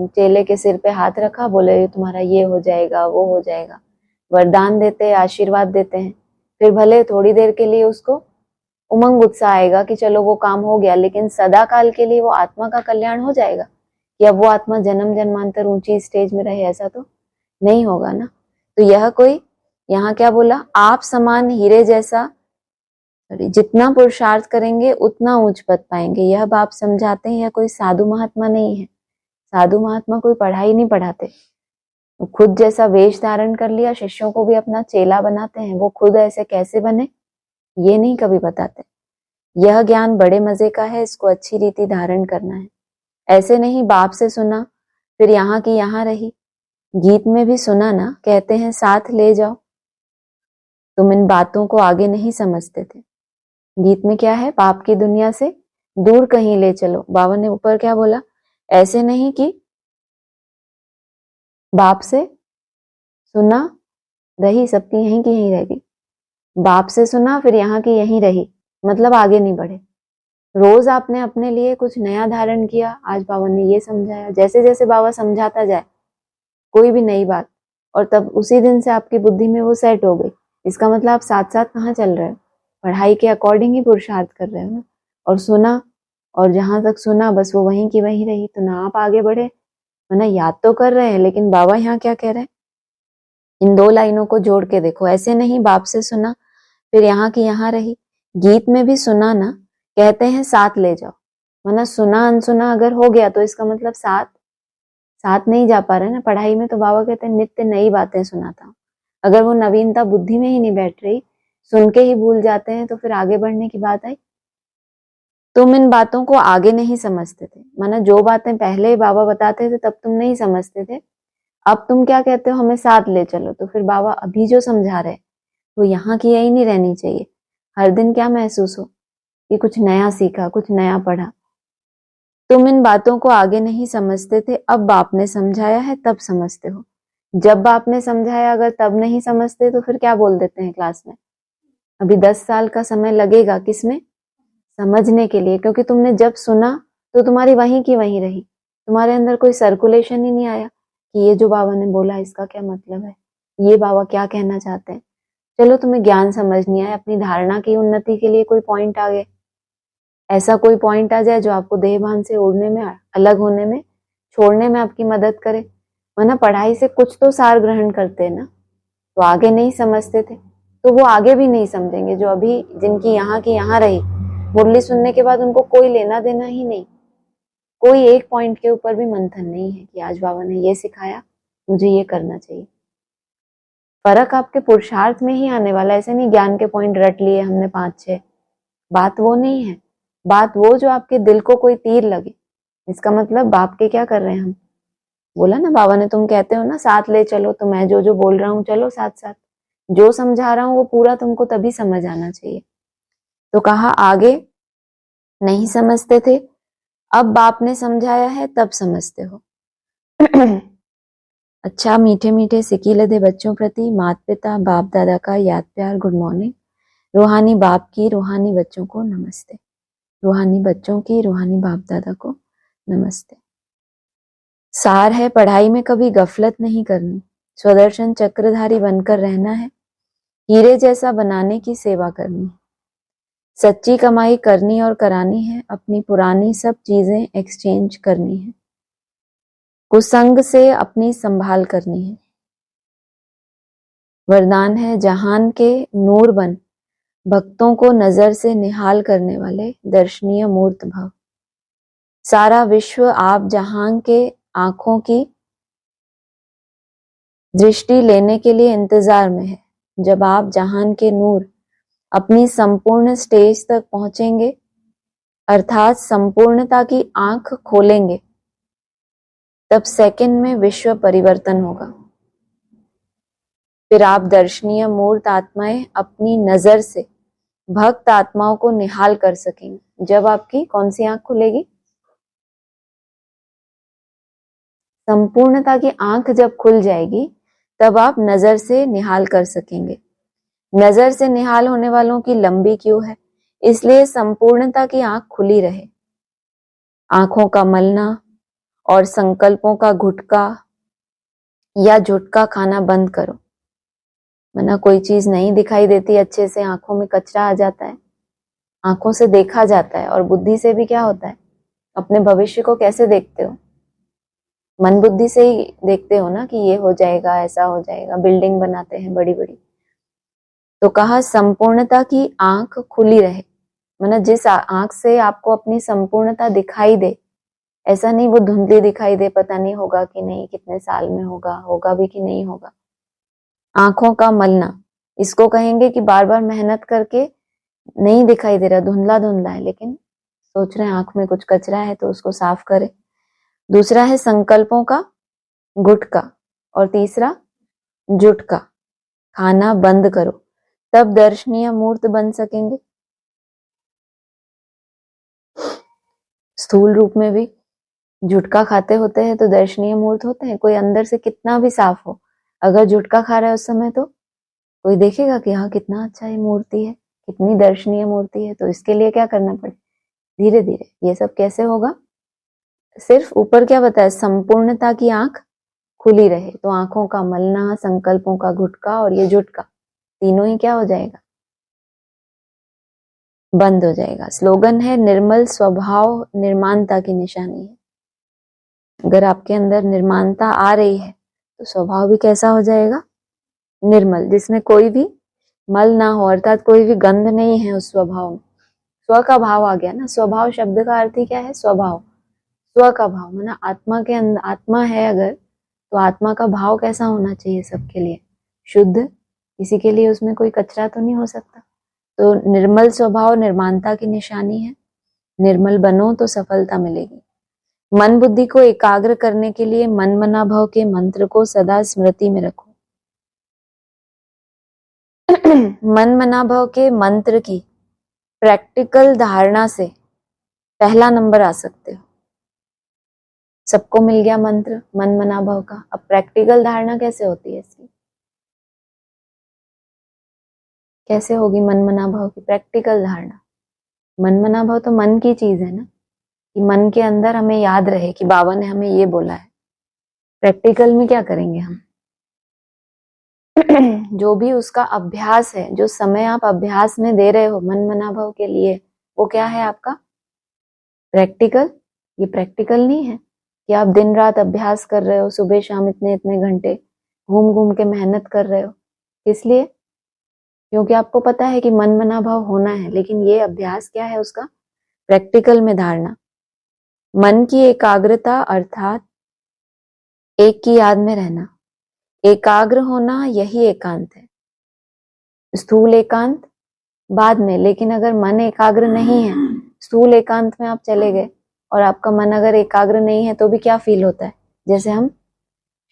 चेले के सिर पे हाथ रखा, बोले तुम्हारा ये हो जाएगा, वो हो जाएगा, वरदान देते हैं, आशीर्वाद देते हैं। फिर भले थोड़ी देर के लिए उसको उमंग उत्साह आएगा कि चलो वो काम हो गया, लेकिन सदा काल के लिए वो आत्मा का कल्याण हो जाएगा कि अब वो आत्मा जन्म जन्मांतर ऊंची स्टेज में रहे? ऐसा तो नहीं होगा ना। तो यह कोई, यहाँ क्या बोला? आप समान हीरे जैसा, जितना पुरुषार्थ करेंगे उतना उच्च पद पाएंगे। यह बाप समझाते हैं। यह कोई साधु महात्मा नहीं है। साधु महात्मा कोई पढ़ाई नहीं पढ़ाते, वो खुद जैसा वेश धारण कर लिया, शिष्यों को भी अपना चेला बनाते हैं। वो खुद ऐसे कैसे बने ये नहीं कभी बताते। यह ज्ञान बड़े मजे का है, इसको अच्छी रीति धारण करना है। ऐसे नहीं बाप से सुना फिर यहाँ की यहाँ रही। गीत में भी सुना ना, कहते हैं साथ ले जाओ। तुम इन बातों को आगे नहीं समझते थे। गीत में क्या है? पाप की दुनिया से दूर कहीं ले चलो। बाबा ने ऊपर क्या बोला? ऐसे नहीं कि बाप से सुना रही, सबकी यहीं की यहीं रहेगी। बाप से सुना फिर यहाँ की यहीं रही, मतलब आगे नहीं बढ़े। रोज आपने अपने लिए कुछ नया धारण किया। आज बाबा ने ये समझाया, जैसे जैसे बाबा समझाता जाए कोई भी नई बात, और तब उसी दिन से आपकी बुद्धि में वो सेट हो गई। इसका मतलब आप साथ साथ कहाँ चल रहे हो? पढ़ाई के अकॉर्डिंग ही पुरुषार्थ कर रहे हो ना। और सुना, और जहां तक सुना बस वो वहीं की वहीं रही, तो ना आप आगे बढ़े, वरना याद तो कर रहे हैं। लेकिन बाबा यहाँ क्या कह रहे हैं? इन दो लाइनों को जोड़ के देखो। ऐसे नहीं बाप से सुना फिर यहाँ की यहाँ रही। गीत में भी सुना ना, कहते हैं साथ ले जाओ, वरना सुना अनसुना अगर हो गया तो इसका मतलब साथ नहीं जा पा रहे ना। पढ़ाई में तो बाबा कहते हैं नित्य नई बातें सुनाता हूँ। अगर वो नवीनता बुद्धि में ही नहीं बैठ रही, सुन के ही भूल जाते हैं, तो फिर आगे बढ़ने की बात आई। तुम इन बातों को आगे नहीं समझते थे, माना जो बातें पहले बाबा बताते थे तब तुम नहीं समझते थे। अब तुम क्या कहते हो? हमें साथ ले चलो। तो फिर बाबा अभी जो समझा रहे वो यहाँ की यही नहीं रहनी चाहिए। हर दिन क्या महसूस हो कि कुछ नया सीखा, कुछ नया पढ़ा। तुम इन बातों को आगे नहीं समझते थे, अब बाप ने समझाया है तब समझते हो। जब बाप ने समझाया अगर तब नहीं समझते तो फिर क्या बोल देते हैं क्लास में? अभी 10 साल का समय लगेगा किसमें? समझने के लिए। क्योंकि तुमने जब सुना तो तुम्हारी वहीं की वहीं रही, तुम्हारे अंदर कोई सर्कुलेशन ही नहीं आया कि ये जो बाबा ने बोला इसका क्या मतलब है, ये बाबा क्या कहना चाहते हैं। चलो तुम्हें ज्ञान समझ नहीं आया, अपनी धारणा की उन्नति के लिए कोई पॉइंट आ गए, ऐसा कोई पॉइंट आ जाए जो आपको देह भान से उड़ने में, अलग होने में, छोड़ने में आपकी मदद करे। वरना पढ़ाई से कुछ तो सार ग्रहण करते हैं ना, तो आगे नहीं समझते थे तो वो आगे भी नहीं समझेंगे। जो अभी जिनकी यहाँ की यहाँ रही, मुरली सुनने के बाद उनको कोई लेना देना ही नहीं, कोई एक पॉइंट के ऊपर भी मंथन नहीं है कि आज बाबा ने ये सिखाया मुझे ये करना चाहिए। फर्क आपके पुरुषार्थ में ही आने वाला है। ऐसे नहीं ज्ञान के पॉइंट रट लिए हमने 5-6, बात वो नहीं है। बात वो जो आपके दिल को कोई तीर लगे, इसका मतलब बाप के क्या कर रहे हैं हम? बोला ना बाबा ने, तुम कहते हो ना साथ ले चलो, तो मैं जो जो बोल रहा हूँ चलो साथ साथ, जो समझा रहा हूँ वो पूरा तुमको तभी समझ आना चाहिए। तो कहा आगे नहीं समझते थे, अब बाप ने समझाया है तब समझते हो। अच्छा मीठे मीठे सिकी लदे बच्चों प्रति माता पिता बाप दादा का याद प्यार गुड मॉर्निंग। रूहानी बाप की रूहानी बच्चों को नमस्ते, रूहानी बच्चों की रूहानी बाप दादा को नमस्ते। सार है पढ़ाई में कभी गफलत नहीं करनी, स्वदर्शन चक्रधारी बनकर रहना है, हीरे जैसा बनाने की सेवा करनी है, सच्ची कमाई करनी और करानी है, अपनी पुरानी सब चीजें एक्सचेंज करनी है, कुसंग से अपनी संभाल करनी है। वरदान है जहान के नूर बन भक्तों को नजर से निहाल करने वाले दर्शनीय मूर्त भव। सारा विश्व आप जहां के आंखों की दृष्टि लेने के लिए इंतजार में है। जब आप जहान के नूर अपनी संपूर्ण स्टेज तक पहुंचेंगे, अर्थात संपूर्णता की आंख खोलेंगे, तब सेकंड में विश्व परिवर्तन होगा। फिर आप दर्शनीय मूर्त आत्माएं अपनी नजर से भक्त आत्माओं को निहाल कर सकेंगे। जब आपकी कौन सी आंख खुलेगी? संपूर्णता की आंख जब खुल जाएगी तब आप नजर से निहाल कर सकेंगे। नजर से निहाल होने वालों की लंबी क्यों है, इसलिए संपूर्णता की आंख खुली रहे। आंखों का मलना और संकल्पों का गुटका या झुटका खाना बंद करो। वरना कोई चीज नहीं दिखाई देती अच्छे से, आंखों में कचरा आ जाता है, आंखों से देखा जाता है। और बुद्धि से भी क्या होता है, अपने भविष्य को कैसे देखते हो? मन बुद्धि से ही देखते हो ना कि ये हो जाएगा, ऐसा हो जाएगा, बिल्डिंग बनाते हैं बड़ी बड़ी। तो कहा संपूर्णता की आंख खुली रहे, मतलब जिस आंख से आपको अपनी संपूर्णता दिखाई दे, ऐसा नहीं वो धुंधली दिखाई दे, पता नहीं होगा कि नहीं, कितने साल में होगा, होगा भी कि नहीं होगा। आंखों का मलना, इसको कहेंगे कि बार बार मेहनत करके नहीं दिखाई दे रहा, धुंधला धुंधला है, लेकिन सोच रहे हैं आंख में कुछ कचरा है तो उसको साफ करें। दूसरा है संकल्पों का गुटका, और तीसरा जुटका खाना बंद करो, तब दर्शनीय मूर्त बन सकेंगे। स्थूल रूप में भी जुटका खाते होते हैं तो दर्शनीय मूर्त होते हैं। कोई अंदर से कितना भी साफ हो, अगर जुटका खा रहा है उस समय, तो कोई देखेगा कि हाँ कितना अच्छा ये मूर्ति है, कितनी दर्शनीय मूर्ति है। तो इसके लिए क्या करना पड़े, धीरे धीरे। ये सब कैसे होगा? सिर्फ ऊपर क्या बताया, संपूर्णता की आंख खुली रहे, तो आंखों का मलना, संकल्पों का गुटका और ये जुटका, तीनों ही क्या हो जाएगा, बंद हो जाएगा। स्लोगन है निर्मल स्वभाव निर्माणता की निशानी है। अगर आपके अंदर निर्माणता आ रही है तो स्वभाव भी कैसा हो जाएगा, निर्मल, जिसमें कोई भी मल ना हो, अर्थात कोई भी गंध नहीं है उस स्वभाव में। स्व का भाव आ गया ना, स्वभाव शब्द का अर्थ ही क्या है, स्वभाव। स्व का भाव माना आत्मा के अंदर, आत्मा है अगर, तो आत्मा का भाव कैसा होना चाहिए, सबके लिए शुद्ध, किसी के लिए उसमें कोई कचरा तो नहीं हो सकता। तो निर्मल स्वभाव निर्माणता की निशानी है। निर्मल बनो तो सफलता मिलेगी। मन बुद्धि को एकाग्र करने के लिए मन मना भव के मंत्र को सदा स्मृति में रखो। मन मना भव के मंत्र की प्रैक्टिकल धारणा से पहला नंबर आ सकते हो। सबको मिल गया मंत्र मन मना भव का, अब प्रैक्टिकल धारणा कैसे होती है इसकी, कैसे होगी मन मना भव की प्रैक्टिकल धारणा? मन मना भव तो मन की चीज है ना, कि मन के अंदर हमें याद रहे कि बाबा ने हमें ये बोला है। प्रैक्टिकल में क्या करेंगे हम? जो भी उसका अभ्यास है, जो समय आप अभ्यास में दे रहे हो मन मना भव के लिए, वो क्या है आपका प्रैक्टिकल। ये प्रैक्टिकल नहीं है कि आप दिन रात अभ्यास कर रहे हो, सुबह शाम इतने इतने घंटे घूम घूम के मेहनत कर रहे हो। इसलिए क्योंकि आपको पता है कि मन मना भाव होना है, लेकिन ये अभ्यास क्या है उसका, प्रैक्टिकल में धारणा। मन की एकाग्रता अर्थात एक की याद में रहना, एकाग्र होना, यही एकांत है। स्थूल एकांत बाद में, लेकिन अगर मन एकाग्र नहीं है, स्थूल एकांत में आप चले गए और आपका मन अगर एकाग्र नहीं है, तो भी क्या फील होता है, जैसे हम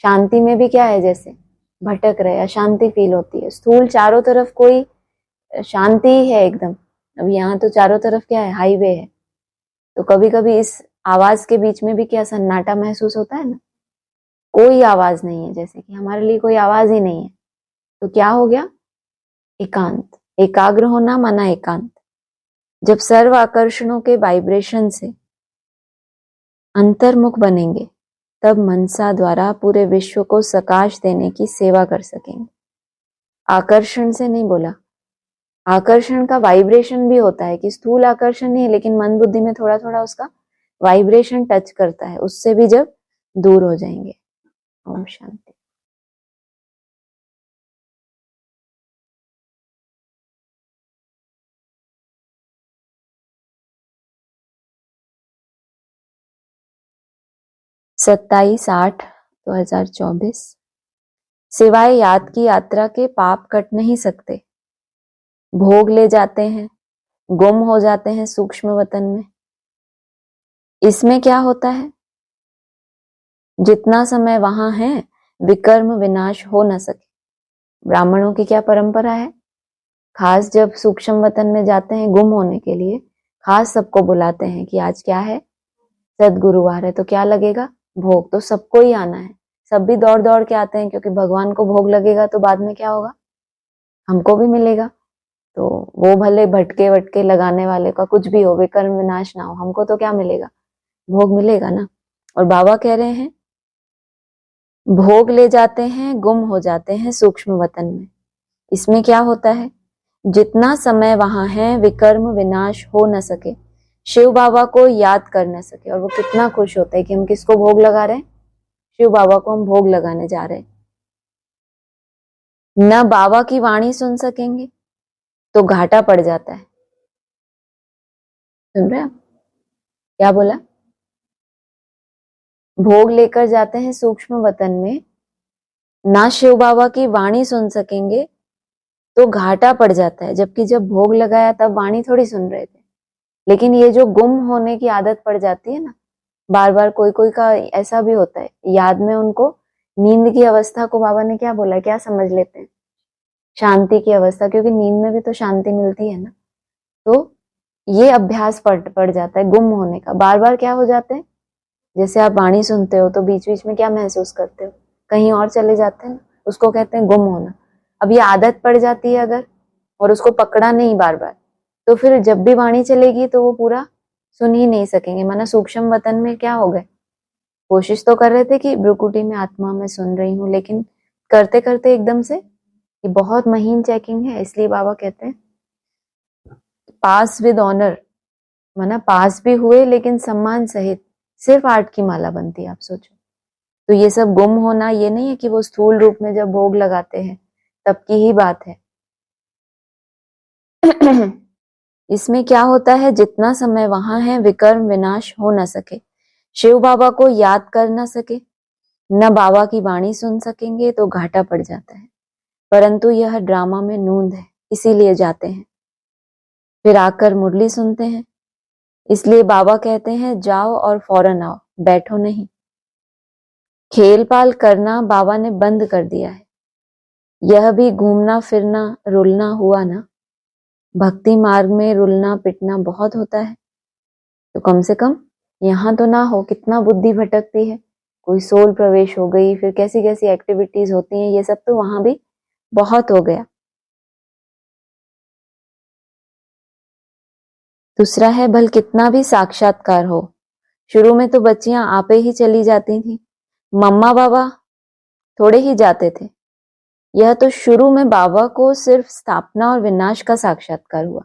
शांति में भी क्या है, जैसे भटक रहे, अशांति फील होती है। स्थूल चारों तरफ कोई शांति है एकदम। अब यहाँ तो चारों तरफ क्या है, हाईवे है, तो कभी कभी इस आवाज के बीच में भी क्या सन्नाटा महसूस होता है ना, कोई आवाज नहीं है, जैसे कि हमारे लिए कोई आवाज ही नहीं है। तो क्या हो गया, एकांत। एकाग्र होना माना एकांत। जब सर्व आकर्षणों के वाइब्रेशन से अंतर्मुख बनेंगे, तब मनसा द्वारा पूरे विश्व को सकाश देने की सेवा कर सकेंगे। आकर्षण से नहीं बोला, आकर्षण का वाइब्रेशन भी होता है, कि स्थूल आकर्षण नहीं है, लेकिन मन बुद्धि में थोड़ा थोड़ा उसका वाइब्रेशन टच करता है, उससे भी जब दूर हो जाएंगे। ओम शांति। सत्ताईस 8/2024। सिवाय याद की यात्रा के पाप कट नहीं सकते। भोग ले जाते हैं, गुम हो जाते हैं सूक्ष्म वतन में। इसमें क्या होता है, जितना समय वहां है विकर्म विनाश हो न सके। ब्राह्मणों की क्या परंपरा है, खास जब सूक्ष्म वतन में जाते हैं गुम होने के लिए, खास सबको बुलाते हैं कि आज क्या है, सदगुरुवार है, तो क्या लगेगा, भोग। तो सबको ही आना है, सब भी दौड़ दौड़ के आते हैं, क्योंकि भगवान को भोग लगेगा तो बाद में क्या होगा, हमको भी मिलेगा। तो वो भले भटके वटके लगाने वाले का कुछ भी हो, विकर्म विनाश ना हो, हमको तो क्या मिलेगा, भोग मिलेगा ना। और बाबा कह रहे हैं भोग ले जाते हैं, गुम हो जाते हैं सूक्ष्म वतन में। इसमें क्या होता है, जितना समय वहां है विकर्म विनाश हो न सके, शिव बाबा को याद कर न सके। और वो कितना खुश होता है कि हम किसको भोग लगा रहे हैं, शिव बाबा को हम भोग लगाने जा रहे हैं। न बाबा की वाणी सुन सकेंगे तो घाटा पड़ जाता है। सुन रहे हैं आप क्या बोला, भोग लेकर जाते हैं सूक्ष्म वतन में, ना शिव बाबा की वाणी सुन सकेंगे तो घाटा पड़ जाता है। जबकि जब भोग लगाया तब वाणी थोड़ी सुन रहे थे। लेकिन ये जो गुम होने की आदत पड़ जाती है ना, बार बार कोई कोई का ऐसा भी होता है, याद में उनको नींद की अवस्था को बाबा ने क्या बोला, क्या समझ लेते हैं, शांति की अवस्था, क्योंकि नींद में भी तो शांति मिलती है ना। तो ये अभ्यास पड़ जाता है गुम होने का। बार बार क्या हो जाते हैं, जैसे आप वाणी सुनते हो तो बीच बीच में क्या महसूस करते हो, कहीं और चले जाते हैं, उसको कहते हैं गुम होना। अब ये आदत पड़ जाती है अगर, और उसको पकड़ा नहीं बार बार, तो फिर जब भी वाणी चलेगी तो वो पूरा सुन ही नहीं सकेंगे। माना सूक्ष्म वतन में क्या हो गए, कोशिश तो कर रहे थे कि ब्रुकुटी में आत्मा में सुन रही हूँ, लेकिन करते करते एकदम से, ये बहुत महीन चेकिंग है। इसलिए बाबा कहते हैं पास विद ऑनर, माना पास भी हुए लेकिन सम्मान सहित सिर्फ 8 की माला बनती है। आप सोचो, तो ये सब गुम होना ये नहीं है कि वो स्थूल रूप में जब भोग लगाते हैं तब की ही बात है। इसमें क्या होता है, जितना समय वहां है विकर्म विनाश हो न सके, शिव बाबा को याद कर न सके, न बाबा की वाणी सुन सकेंगे तो घाटा पड़ जाता है। परंतु यह ड्रामा में नूंद है, इसीलिए जाते हैं। फिर आकर मुरली सुनते हैं। इसलिए बाबा कहते हैं जाओ और फौरन आओ, बैठो नहीं। खेल पाल करना बाबा ने बंद कर दिया है। यह भी घूमना फिरना रुलना हुआ ना। भक्ति मार्ग में रुलना पिटना बहुत होता है, तो कम से कम यहाँ तो ना हो। कितना बुद्धि भटकती है, कोई सोल प्रवेश हो गई, फिर कैसी कैसी एक्टिविटीज होती हैं, ये सब तो वहां भी बहुत हो गया। दूसरा है भल कितना भी साक्षात्कार हो, शुरू में तो बच्चियां आपे ही चली जाती थी, मम्मा बाबा थोड़े ही जाते थे। यह तो शुरू में बाबा को सिर्फ स्थापना और विनाश का साक्षात्कार हुआ,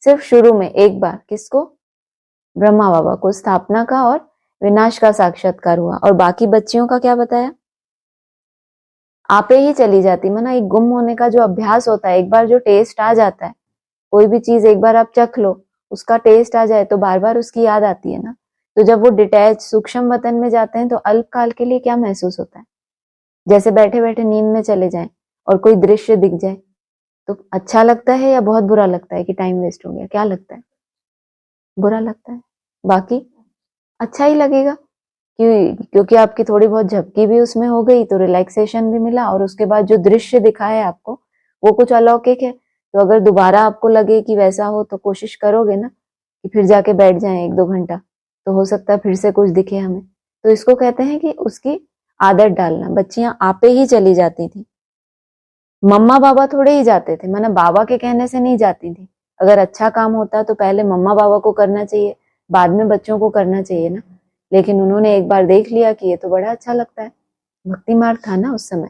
सिर्फ शुरू में एक बार। किसको, ब्रह्मा बाबा को स्थापना का और विनाश का साक्षात्कार हुआ। और बाकी बच्चियों का क्या बताया, आपे ही चली जाती। माना एक गुम होने का जो अभ्यास होता है, एक बार जो टेस्ट आ जाता है, कोई भी चीज एक बार आप चख लो, उसका टेस्ट आ जाए तो बार बार उसकी याद आती है ना। तो जब वो डिटैच सूक्ष्म वतन में जाते हैं तो अल्पकाल के लिए क्या महसूस होता है, जैसे बैठे बैठे नींद में चले जाएं और कोई दृश्य दिख जाए, तो अच्छा लगता है या बहुत बुरा लगता है कि टाइम वेस्ट हो गया, क्या लगता है, बुरा लगता है। बाकी अच्छा ही लगेगा क्योंकि आपकी थोड़ी बहुत झपकी भी उसमें हो गई तो रिलैक्सेशन भी मिला, और उसके बाद जो दृश्य दिखा है आपको वो कुछ अलौकिक है। तो अगर दोबारा आपको लगे कि वैसा हो तो कोशिश करोगे ना कि फिर जाके बैठ जाएं 1-2 घंटा, तो हो सकता है फिर से कुछ दिखे हमें। तो इसको कहते हैं कि उसकी आदत डालना। बच्चियां आपे ही चली जाती थी, मम्मा बाबा थोड़े ही जाते थे, माना बाबा के कहने से नहीं जाती थी। अगर अच्छा काम होता तो पहले मम्मा बाबा को करना चाहिए, बाद में बच्चों को करना चाहिए ना। लेकिन उन्होंने एक बार देख लिया कि ये तो बड़ा अच्छा लगता है, भक्ति मार्ग था ना उस समय।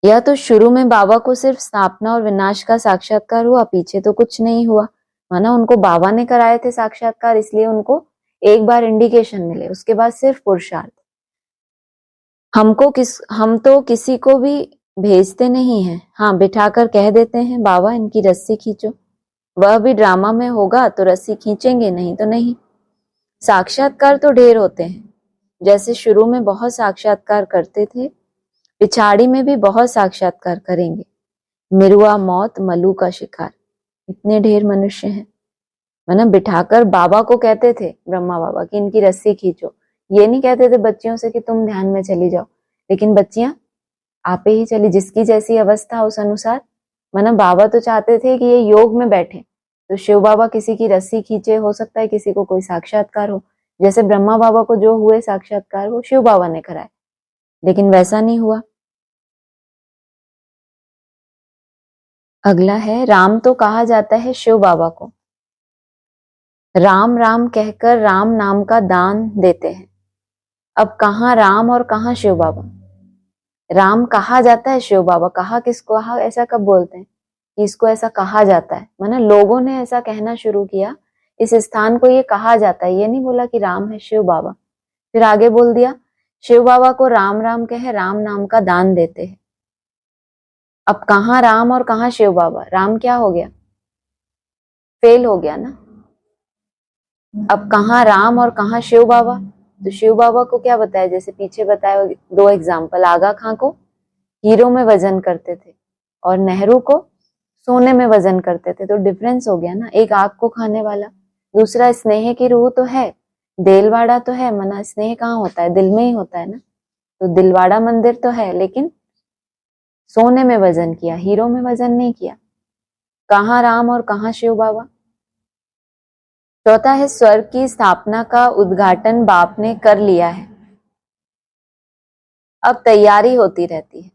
या तो शुरू में बाबा को सिर्फ स्थापना और विनाश का साक्षात्कार हुआ, पीछे तो कुछ नहीं हुआ। माना उनको बाबा ने कराए थे साक्षात्कार, इसलिए उनको एक बार इंडिकेशन मिले, उसके बाद सिर्फ पुरुषार्थ। हम तो किसी को भी भेजते नहीं हैं, हाँ बिठाकर कह देते हैं बाबा इनकी रस्सी खींचो। वह भी ड्रामा में होगा तो रस्सी खींचेंगे, नहीं तो नहीं। साक्षात्कार तो ढेर होते हैं, जैसे शुरू में बहुत साक्षात्कार करते थे, पिछाड़ी में भी बहुत साक्षात्कार करेंगे। मिरुआ मौत मलू का शिकार, इतने ढेर मनुष्य हैं। मतलब बिठाकर बाबा को कहते थे ब्रह्मा बाबा कि इनकी रस्सी खींचो। ये नहीं कहते थे बच्चियों से कि तुम ध्यान में चली जाओ, लेकिन बच्चियां आपे ही चली, जिसकी जैसी अवस्था उस अनुसार। मतलब बाबा तो चाहते थे कि ये योग में बैठे, तो शिव बाबा किसी की रस्सी खींचे, हो सकता है किसी को कोई साक्षात्कार हो। जैसे ब्रह्मा बाबा को जो हुए साक्षात्कार वो शिव बाबा ने कराए, लेकिन वैसा नहीं हुआ। अगला है, राम तो कहा जाता है शिव बाबा को, राम राम कहकर राम नाम का दान देते हैं। अब कहाँ राम और कहाँ शिव बाबा? राम कहा जाता है, शिव बाबा कहा किसको? कहा ऐसा कब बोलते हैं कि इसको ऐसा कहा जाता है? माना लोगों ने ऐसा कहना शुरू किया, इस स्थान को ये कहा जाता है। ये नहीं बोला कि राम है शिव बाबा। फिर आगे बोल दिया शिव बाबा को राम राम कहे राम नाम का दान देते हैं। अब कहाँ राम और कहाँ शिव बाबा? राम क्या हो गया? फेल हो गया ना। अब कहाँ राम और कहाँ शिव बाबा? तो शिव बाबा को क्या बताया, जैसे पीछे बताया 2 एग्जाम्पल, आगा खां को हीरो में वजन करते थे और नेहरू को सोने में वजन करते थे। तो डिफरेंस हो गया ना, एक आग को खाने वाला, दूसरा स्नेह की रूह तो है, देलवाड़ा तो है। मना स्नेह कहाँ होता है? दिल में ही होता है ना। तो दिलवाड़ा मंदिर तो है, लेकिन सोने में वजन किया, हीरो में वजन नहीं किया। कहाँ राम और कहाँ शिव बाबा? चौथा है, स्वर्ग की स्थापना का उद्घाटन बाप ने कर लिया है, अब तैयारी होती रहती है।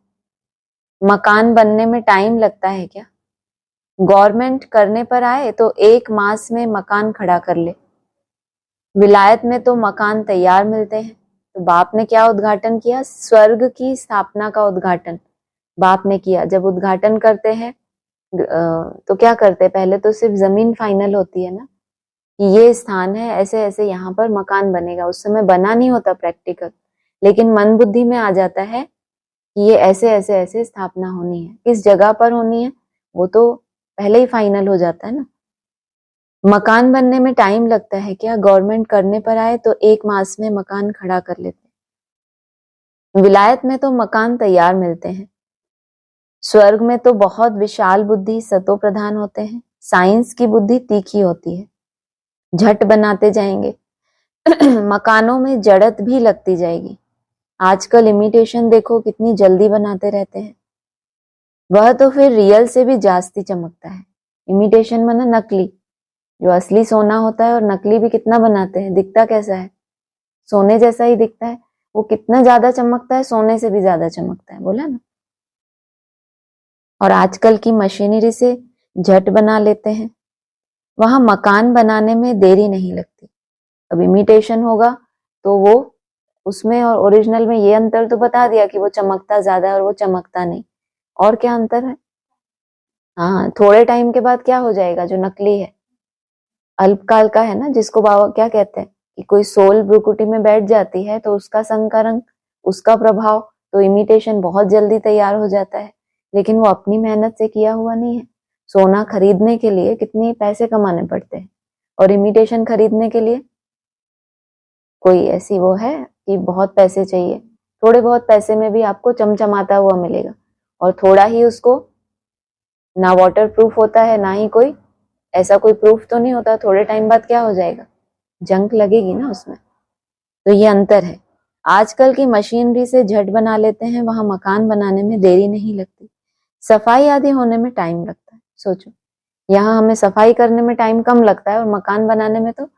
मकान बनने में टाइम लगता है क्या? गवर्नमेंट करने पर आए तो 1 मास में मकान खड़ा कर ले। विलायत में तो मकान तैयार मिलते हैं। तो बाप ने क्या उद्घाटन किया? स्वर्ग की स्थापना का उद्घाटन बाप ने किया। जब उद्घाटन करते हैं तो क्या करते हैं? पहले तो सिर्फ जमीन फाइनल होती है ना, कि ये स्थान है, ऐसे ऐसे यहाँ पर मकान बनेगा। उस समय बना नहीं होता प्रैक्टिकल, लेकिन मन बुद्धि में आ जाता है कि ये ऐसे ऐसे ऐसे स्थापना होनी है। किस जगह पर होनी है वो तो पहले ही फाइनल हो जाता है ना। मकान बनने में टाइम लगता है क्या? गवर्नमेंट करने पर आए तो 1 मास में मकान खड़ा कर लेते। विलायत में तो मकान तैयार मिलते हैं। स्वर्ग में तो बहुत विशाल बुद्धि सतो प्रधान होते हैं। साइंस की बुद्धि तीखी होती है, झट बनाते जाएंगे। मकानों में जड़त भी लगती जाएगी। आजकल इमिटेशन देखो कितनी जल्दी बनाते रहते हैं, वह तो फिर रियल से भी जास्ती चमकता है। इमिटेशन माना नकली, जो असली सोना होता है, और नकली भी कितना बनाते हैं, दिखता कैसा है? सोने जैसा ही दिखता है। वो कितना ज्यादा चमकता है? सोने से भी ज्यादा चमकता है, बोला ना। और आजकल की मशीनरी से झट बना लेते हैं। वहां मकान बनाने में देरी नहीं लगती। अब इमिटेशन होगा तो वो उसमें और ओरिजिनल में ये अंतर तो बता दिया कि वो चमकता ज्यादा है और वो चमकता नहीं। और क्या अंतर है? हाँ, थोड़े टाइम के बाद क्या हो जाएगा? जो नकली है अल्पकाल का है ना, जिसको बाबा क्या कहते हैं कि कोई सोल ब्रुकुटी में बैठ जाती है तो उसका संग का रंग, उसका प्रभाव, तो इमिटेशन बहुत जल्दी तैयार हो जाता है। लेकिन वो अपनी मेहनत से किया हुआ नहीं है। सोना खरीदने के लिए कितने पैसे कमाने पड़ते हैं, और इमिटेशन खरीदने के लिए कोई ऐसी वो है कि बहुत पैसे चाहिए? थोड़े बहुत पैसे में भी आपको चमचमाता हुआ मिलेगा, और थोड़ा ही उसको ना वाटर प्रूफ होता है, ना ही कोई ऐसा कोई प्रूफ तो नहीं होता। थोड़े टाइम बाद क्या हो जाएगा? जंग लगेगी ना उसमें। तो ये अंतर है। आजकल की मशीनरी से झट बना लेते हैं, वहां मकान बनाने में देरी नहीं लगती, सफाई आदि होने में टाइम लगता है। सोचो, यहाँ हमें सफाई करने में टाइम कम लगता है और मकान बनाने में तो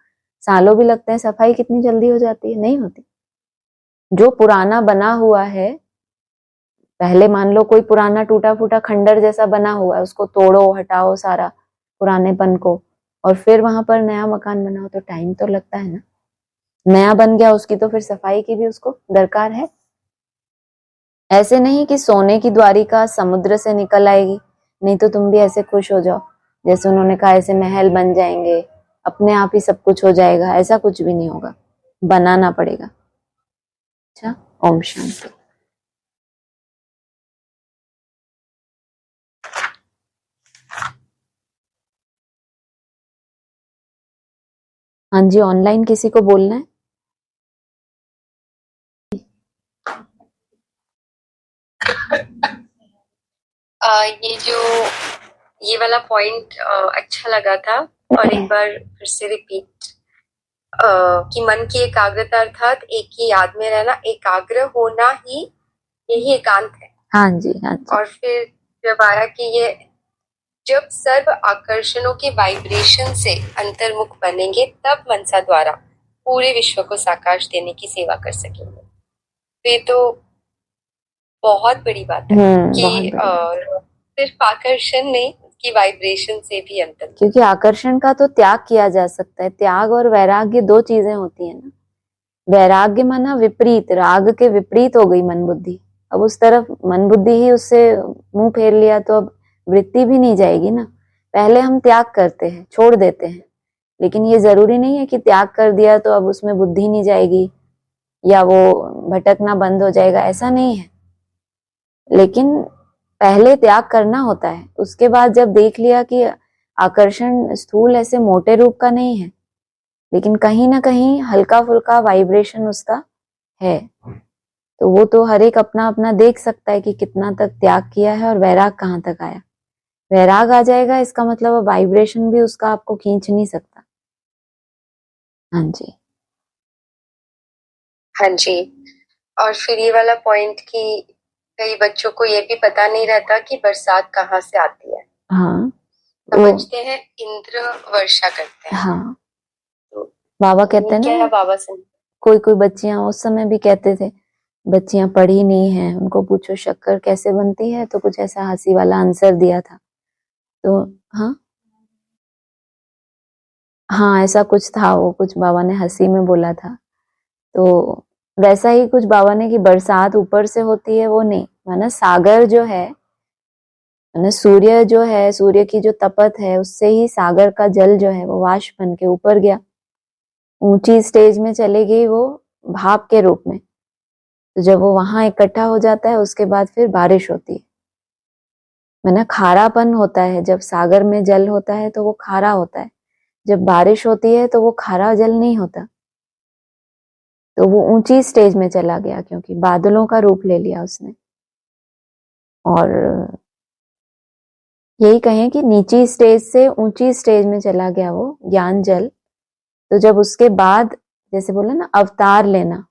सालों भी लगते हैं। सफाई कितनी जल्दी हो जाती है? नहीं होती। जो पुराना बना हुआ है, पहले मान लो कोई पुराना टूटा फूटा खंडर जैसा बना हुआ है, उसको तोड़ो, हटाओ सारा पुरानेपन को, और फिर वहां पर नया मकान बनाओ, तो टाइम तो लगता है ना। नया बन गया, उसकी तो फिर सफाई की भी उसको दरकार है। ऐसे नहीं कि सोने की द्वारिका समुद्र से निकल आएगी, नहीं तो तुम भी ऐसे खुश हो जाओ जैसे उन्होंने कहा ऐसे महल बन जाएंगे, अपने आप ही सब कुछ हो जाएगा। ऐसा कुछ भी नहीं होगा, बनाना पड़ेगा। अच्छा, ओम शांति। हाँ जी, ऑनलाइन किसी को बोलना है? ये वाला पॉइंट अच्छा लगा था, और एक बार फिर से रिपीट कि मन की एकाग्रता अर्थात एक ही याद में रहना, एकाग्र होना ही यही एकांत है। हाँ जी, हाँ जी। और फिर जब आया कि ये जब सर्व आकर्षणों के वाइब्रेशन से अंतर्मुख बनेंगे, तब मनसा द्वारा पूरे विश्व को साकार देने की सेवा कर सकेंगे। तो ये तो बहुत बड़ी बात है कि सिर्फ आकर्षण नहीं, की वाइब्रेशन से भी अंतर, क्योंकि आकर्षण का तो त्याग किया जा सकता है। त्याग और वैराग्य दो चीजें होती है ना। वैराग्य माना विपरीत, राग के विपरीत हो गई मन बुद्धि। अब उस तरफ मन बुद्धि ही उससे मुंह फेर लिया तो अब वृत्ति भी नहीं जाएगी ना। पहले हम त्याग करते हैं, छोड़ देते हैं, लेकिन ये जरूरी नहीं है कि त्याग कर दिया तो अब उसमें बुद्धि नहीं जाएगी या वो भटकना बंद हो जाएगा, ऐसा नहीं है। लेकिन पहले त्याग करना होता है, उसके बाद जब देख लिया कि आकर्षण स्थूल ऐसे मोटे रूप का नहीं है, लेकिन कहीं ना कहीं हल्का फुल्का वाइब्रेशन उसका है, तो वो तो हर एक अपना अपना देख सकता है कि कितना तक त्याग किया है और वैराग कहाँ तक आया। वैराग आ जाएगा, इसका मतलब वाइब्रेशन भी उसका आपको खींच नहीं सकता। हाँ जी, हाँ जी। और फिर ये वाला पॉइंट कि कई बच्चों को ये भी पता नहीं रहता कि बरसात कहाँ से आती है। हाँ, समझते हैं इंद्र वर्षा करते हैं। हाँ, तो बाबा कहते हैं क्या ना, बाबा से कोई कोई बच्चियां उस समय भी कहते थे, बच्चियां पढ़ी नहीं है, उनको पूछो शक्कर कैसे बनती है, तो कुछ ऐसा हंसी वाला आंसर दिया था। तो हाँ, हाँ, ऐसा कुछ था, वो कुछ बाबा ने हंसी में बोला था। तो वैसा ही कुछ बाबा ने कि बरसात ऊपर से होती है, वो नहीं माना। सागर जो है माना, सूर्य जो है, सूर्य की जो तपत है, उससे ही सागर का जल जो है वो वाष्प बन के ऊपर गया, ऊंची स्टेज में चले गई वो भाप के रूप में। तो जब वो वहां इकट्ठा हो जाता है, उसके बाद फिर बारिश होती है। माना खारापन होता है, जब सागर में जल होता है तो वो खारा होता है, जब बारिश होती है तो वो खारा जल नहीं होता। तो वो ऊंची स्टेज में चला गया, क्योंकि बादलों का रूप ले लिया उसने। और यही कहें कि नीची स्टेज से ऊंची स्टेज में चला गया वो ज्ञान जल। तो जब उसके बाद जैसे बोला ना अवतार लेना,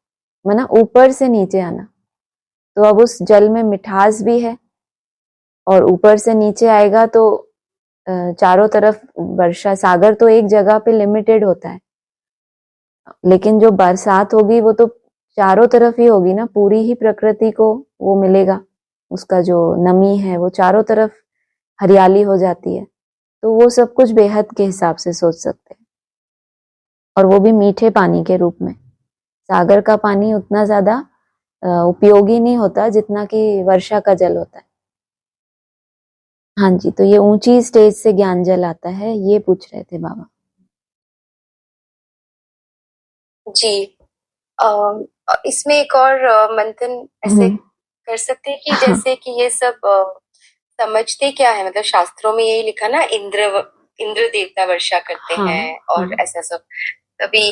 माना ऊपर से नीचे आना, तो अब उस जल में मिठास भी है, और ऊपर से नीचे आएगा तो चारों तरफ वर्षा। सागर तो एक जगह पे लिमिटेड होता है, लेकिन जो बरसात होगी वो तो चारों तरफ ही होगी ना, पूरी ही प्रकृति को वो मिलेगा। उसका जो नमी है वो चारों तरफ हरियाली हो जाती है। तो वो सब कुछ बेहद के हिसाब से सोच सकते हैं, और वो भी मीठे पानी के रूप में। सागर का पानी उतना ज्यादा उपयोगी नहीं होता जितना कि वर्षा का जल होता है। हाँ जी, तो ये ऊंची स्टेज से ज्ञान जल आता है, ये पूछ रहे थे बाबा जी। इसमें एक और मंथन ऐसे कर सकते हैं कि जैसे कि ये सब समझते क्या है, मतलब शास्त्रों में यही लिखा ना, इंद्र देवता वर्षा करते हैं और ऐसा सब तभी,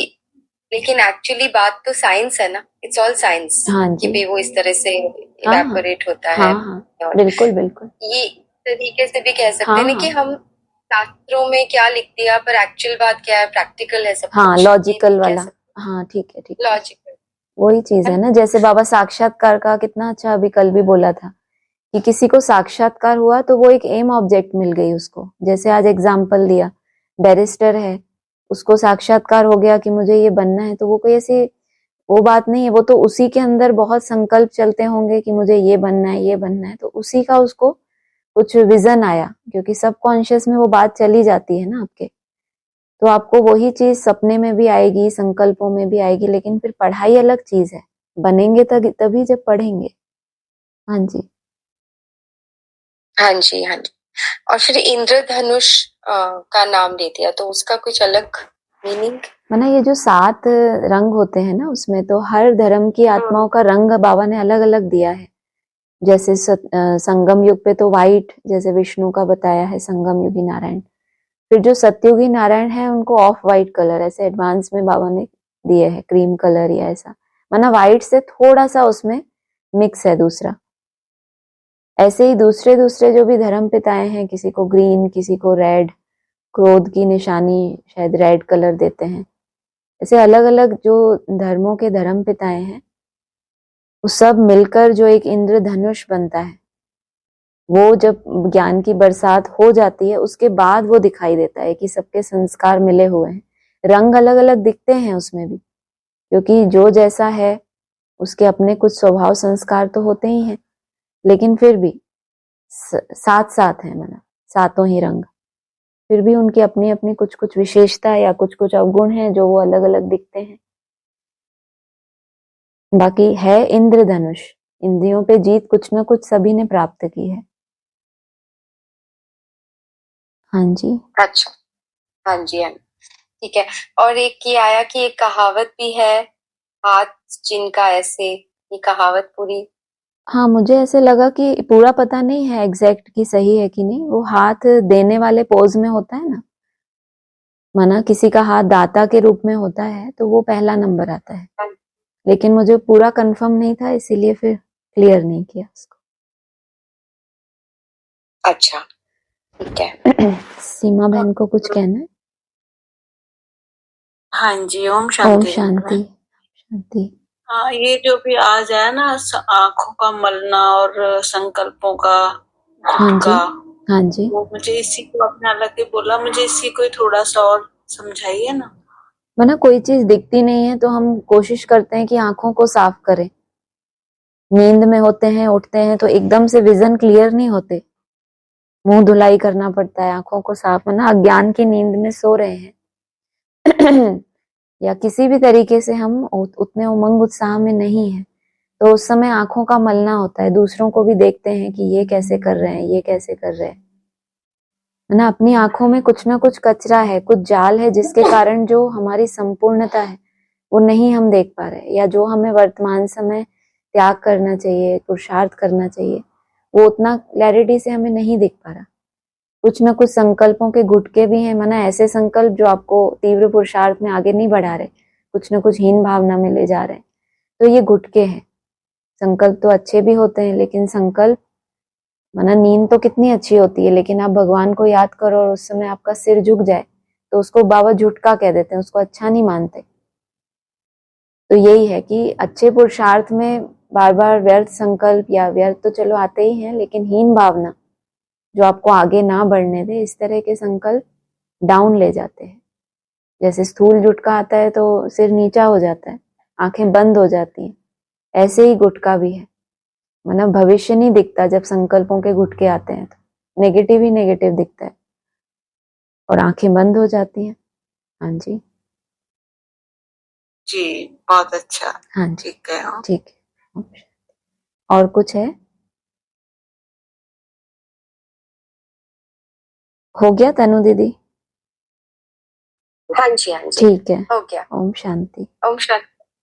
लेकिन एक्चुअली बात तो साइंस है ना, इट्स ऑल साइंस कि भी वो इस तरह से इवेपोरेट होता है। और बिल्कुल बिल्कुल ये तरीके से भी कह सकते हैं कि हम शास्त्रों में क्या लिख दिया, पर एक्चुअल बात क्या है, प्रैक्टिकल है सब कुछ। लॉजिकल वाला। हाँ, ठीक है, ठीक है, लॉजिकल वही चीज है ना, जैसे बाबा साक्षात्कार का कितना अच्छा अभी कल भी बोला था कि किसी को साक्षात्कार हुआ तो वो एक एम ऑब्जेक्ट मिल गई उसको। जैसे आज एग्जाम्पल दिया, बैरिस्टर है, उसको साक्षात्कार हो गया कि मुझे ये बनना है, तो वो कोई ऐसी वो बात नहीं है, वो तो उसी के अंदर बहुत संकल्प चलते होंगे कि मुझे ये बनना है, ये बनना है, तो उसी का उसको कुछ विजन आया, क्योंकि सब कॉन्शियस में वो बात चली जाती है ना आपके। तो आपको वही चीज सपने में भी आएगी, संकल्पों में भी आएगी, लेकिन फिर पढ़ाई अलग चीज है, बनेंगे तभी जब पढ़ेंगे। हाँ जी, हाँ जी, हाँ जी। और फिर इंद्रधनुष का नाम ले दिया, तो उसका कुछ अलग मीनिंग? माना ये जो 7 रंग होते हैं ना, उसमें तो हर धर्म की आत्माओं का रंग बाबा ने अलग अलग दिया है। जैसे संगम युग पे तो वाइट, जैसे विष्णु का बताया है संगम युगी नारायण। फिर जो सतयुगी नारायण है उनको ऑफ वाइट कलर, ऐसे एडवांस में बाबा ने दिए है, क्रीम कलर या ऐसा, माना वाइट से थोड़ा सा उसमें मिक्स है दूसरा। ऐसे ही दूसरे दूसरे जो भी धर्म पिताएं हैं, किसी को ग्रीन, किसी को रेड, क्रोध की निशानी शायद रेड कलर देते हैं। ऐसे अलग अलग जो धर्मों के धर्म पिताएं हैं, वो सब मिलकर जो एक इंद्रधनुष बनता है, वो जब ज्ञान की बरसात हो जाती है उसके बाद वो दिखाई देता है कि सबके संस्कार मिले हुए हैं। रंग अलग अलग दिखते हैं उसमें भी, क्योंकि जो जैसा है उसके अपने कुछ स्वभाव संस्कार तो होते ही हैं, लेकिन फिर भी साथ साथ है, माना सातों ही रंग, फिर भी उनकी अपनी अपनी कुछ कुछ विशेषता या कुछ कुछ अवगुण हैं जो वो अलग अलग दिखते हैं। बाकी है इंद्रधनुष, इंद्रियों पे जीत कुछ ना कुछ सभी ने प्राप्त की है। हाँ जी, अच्छा, हाँ जी, हाँ जी, ठीक है। और एक ये आया कि एक कहावत भी है, हाथ जिनका ऐसे, ये कहावत पूरी? हाँ मुझे ऐसे लगा कि पूरा पता नहीं है एग्जैक्ट कि सही है कि नहीं, वो हाथ देने वाले पोज में होता है ना, माना किसी का हाथ दाता के रूप में होता है तो वो पहला नंबर आता है, लेकिन मुझे पूरा कंफर्म नहीं था, इसीलिए फिर क्लियर नहीं किया उसको। अच्छा, ठीक है। सीमा बहन को कुछ कहना है? हाँ जी, ओम ओम शांति। शांति शांति। हाँ, ये जो भी आज है ना, आंखों का मलना और संकल्पों का हाँ जी, गुटका, हाँ जी, वो मुझे इसी को अपने अलग ही बोला, मुझे इसी को थोड़ा सा और समझाइए ना। वरना कोई चीज दिखती नहीं है तो हम कोशिश करते हैं कि आंखों को साफ करें। नींद में होते हैं, उठते हैं तो एकदम से विजन क्लियर नहीं होते, मुंह धुलाई करना पड़ता है, आंखों को साफ, वरना अज्ञान की नींद में सो रहे हैं या किसी भी तरीके से हम उतने उमंग उत्साह में नहीं है, तो उस समय आंखों का मलना होता है। दूसरों को भी देखते हैं कि ये कैसे कर रहे हैं, ये कैसे कर रहे हैं, है ना। अपनी आंखों में कुछ ना कुछ कचरा है, कुछ जाल है, जिसके कारण जो हमारी संपूर्णता है वो नहीं हम देख पा रहे, या जो हमें वर्तमान समय त्याग करना चाहिए, पुरुषार्थ करना चाहिए, वो उतना क्लैरिटी से हमें नहीं दिख पा रहा। कुछ ना कुछ संकल्पों के गुटके भी हैं, माना ऐसे संकल्प जो आपको तीव्र पुरुषार्थ में आगे नहीं बढ़ा रहे, कुछ ना कुछ हीन भावना में ले जा रहे हैं, तो ये गुटके हैं। संकल्प तो अच्छे भी होते हैं, लेकिन संकल्प, माना नींद तो कितनी अच्छी होती है, लेकिन आप भगवान को याद करो और उस समय आपका सिर झुक जाए तो उसको बाबा झुटका कह देते हैं, उसको अच्छा नहीं मानते। तो यही है कि अच्छे पुरुषार्थ में बार बार व्यर्थ संकल्प, या व्यर्थ तो चलो आते ही हैं, लेकिन हीन भावना जो आपको आगे ना बढ़ने दे, इस तरह के संकल्प डाउन ले जाते हैं। जैसे स्थूल झुटका आता है तो सिर नीचा हो जाता है, आंखें बंद हो जाती हैं, ऐसे ही गुटका भी है, मतलब भविष्य नहीं दिखता जब संकल्पों के गुटके आते हैं, तो नेगेटिव ही नेगेटिव दिखता है और आंखें बंद हो जाती हैं। हाँ जी, जी, बहुत अच्छा। हाँ जी, ठीक है। ठीक है। और कुछ है? हो गया तनु दीदी? हाँ जी, हाँ जी, ठीक है, हो गया। ओम शांति। ओम शांति।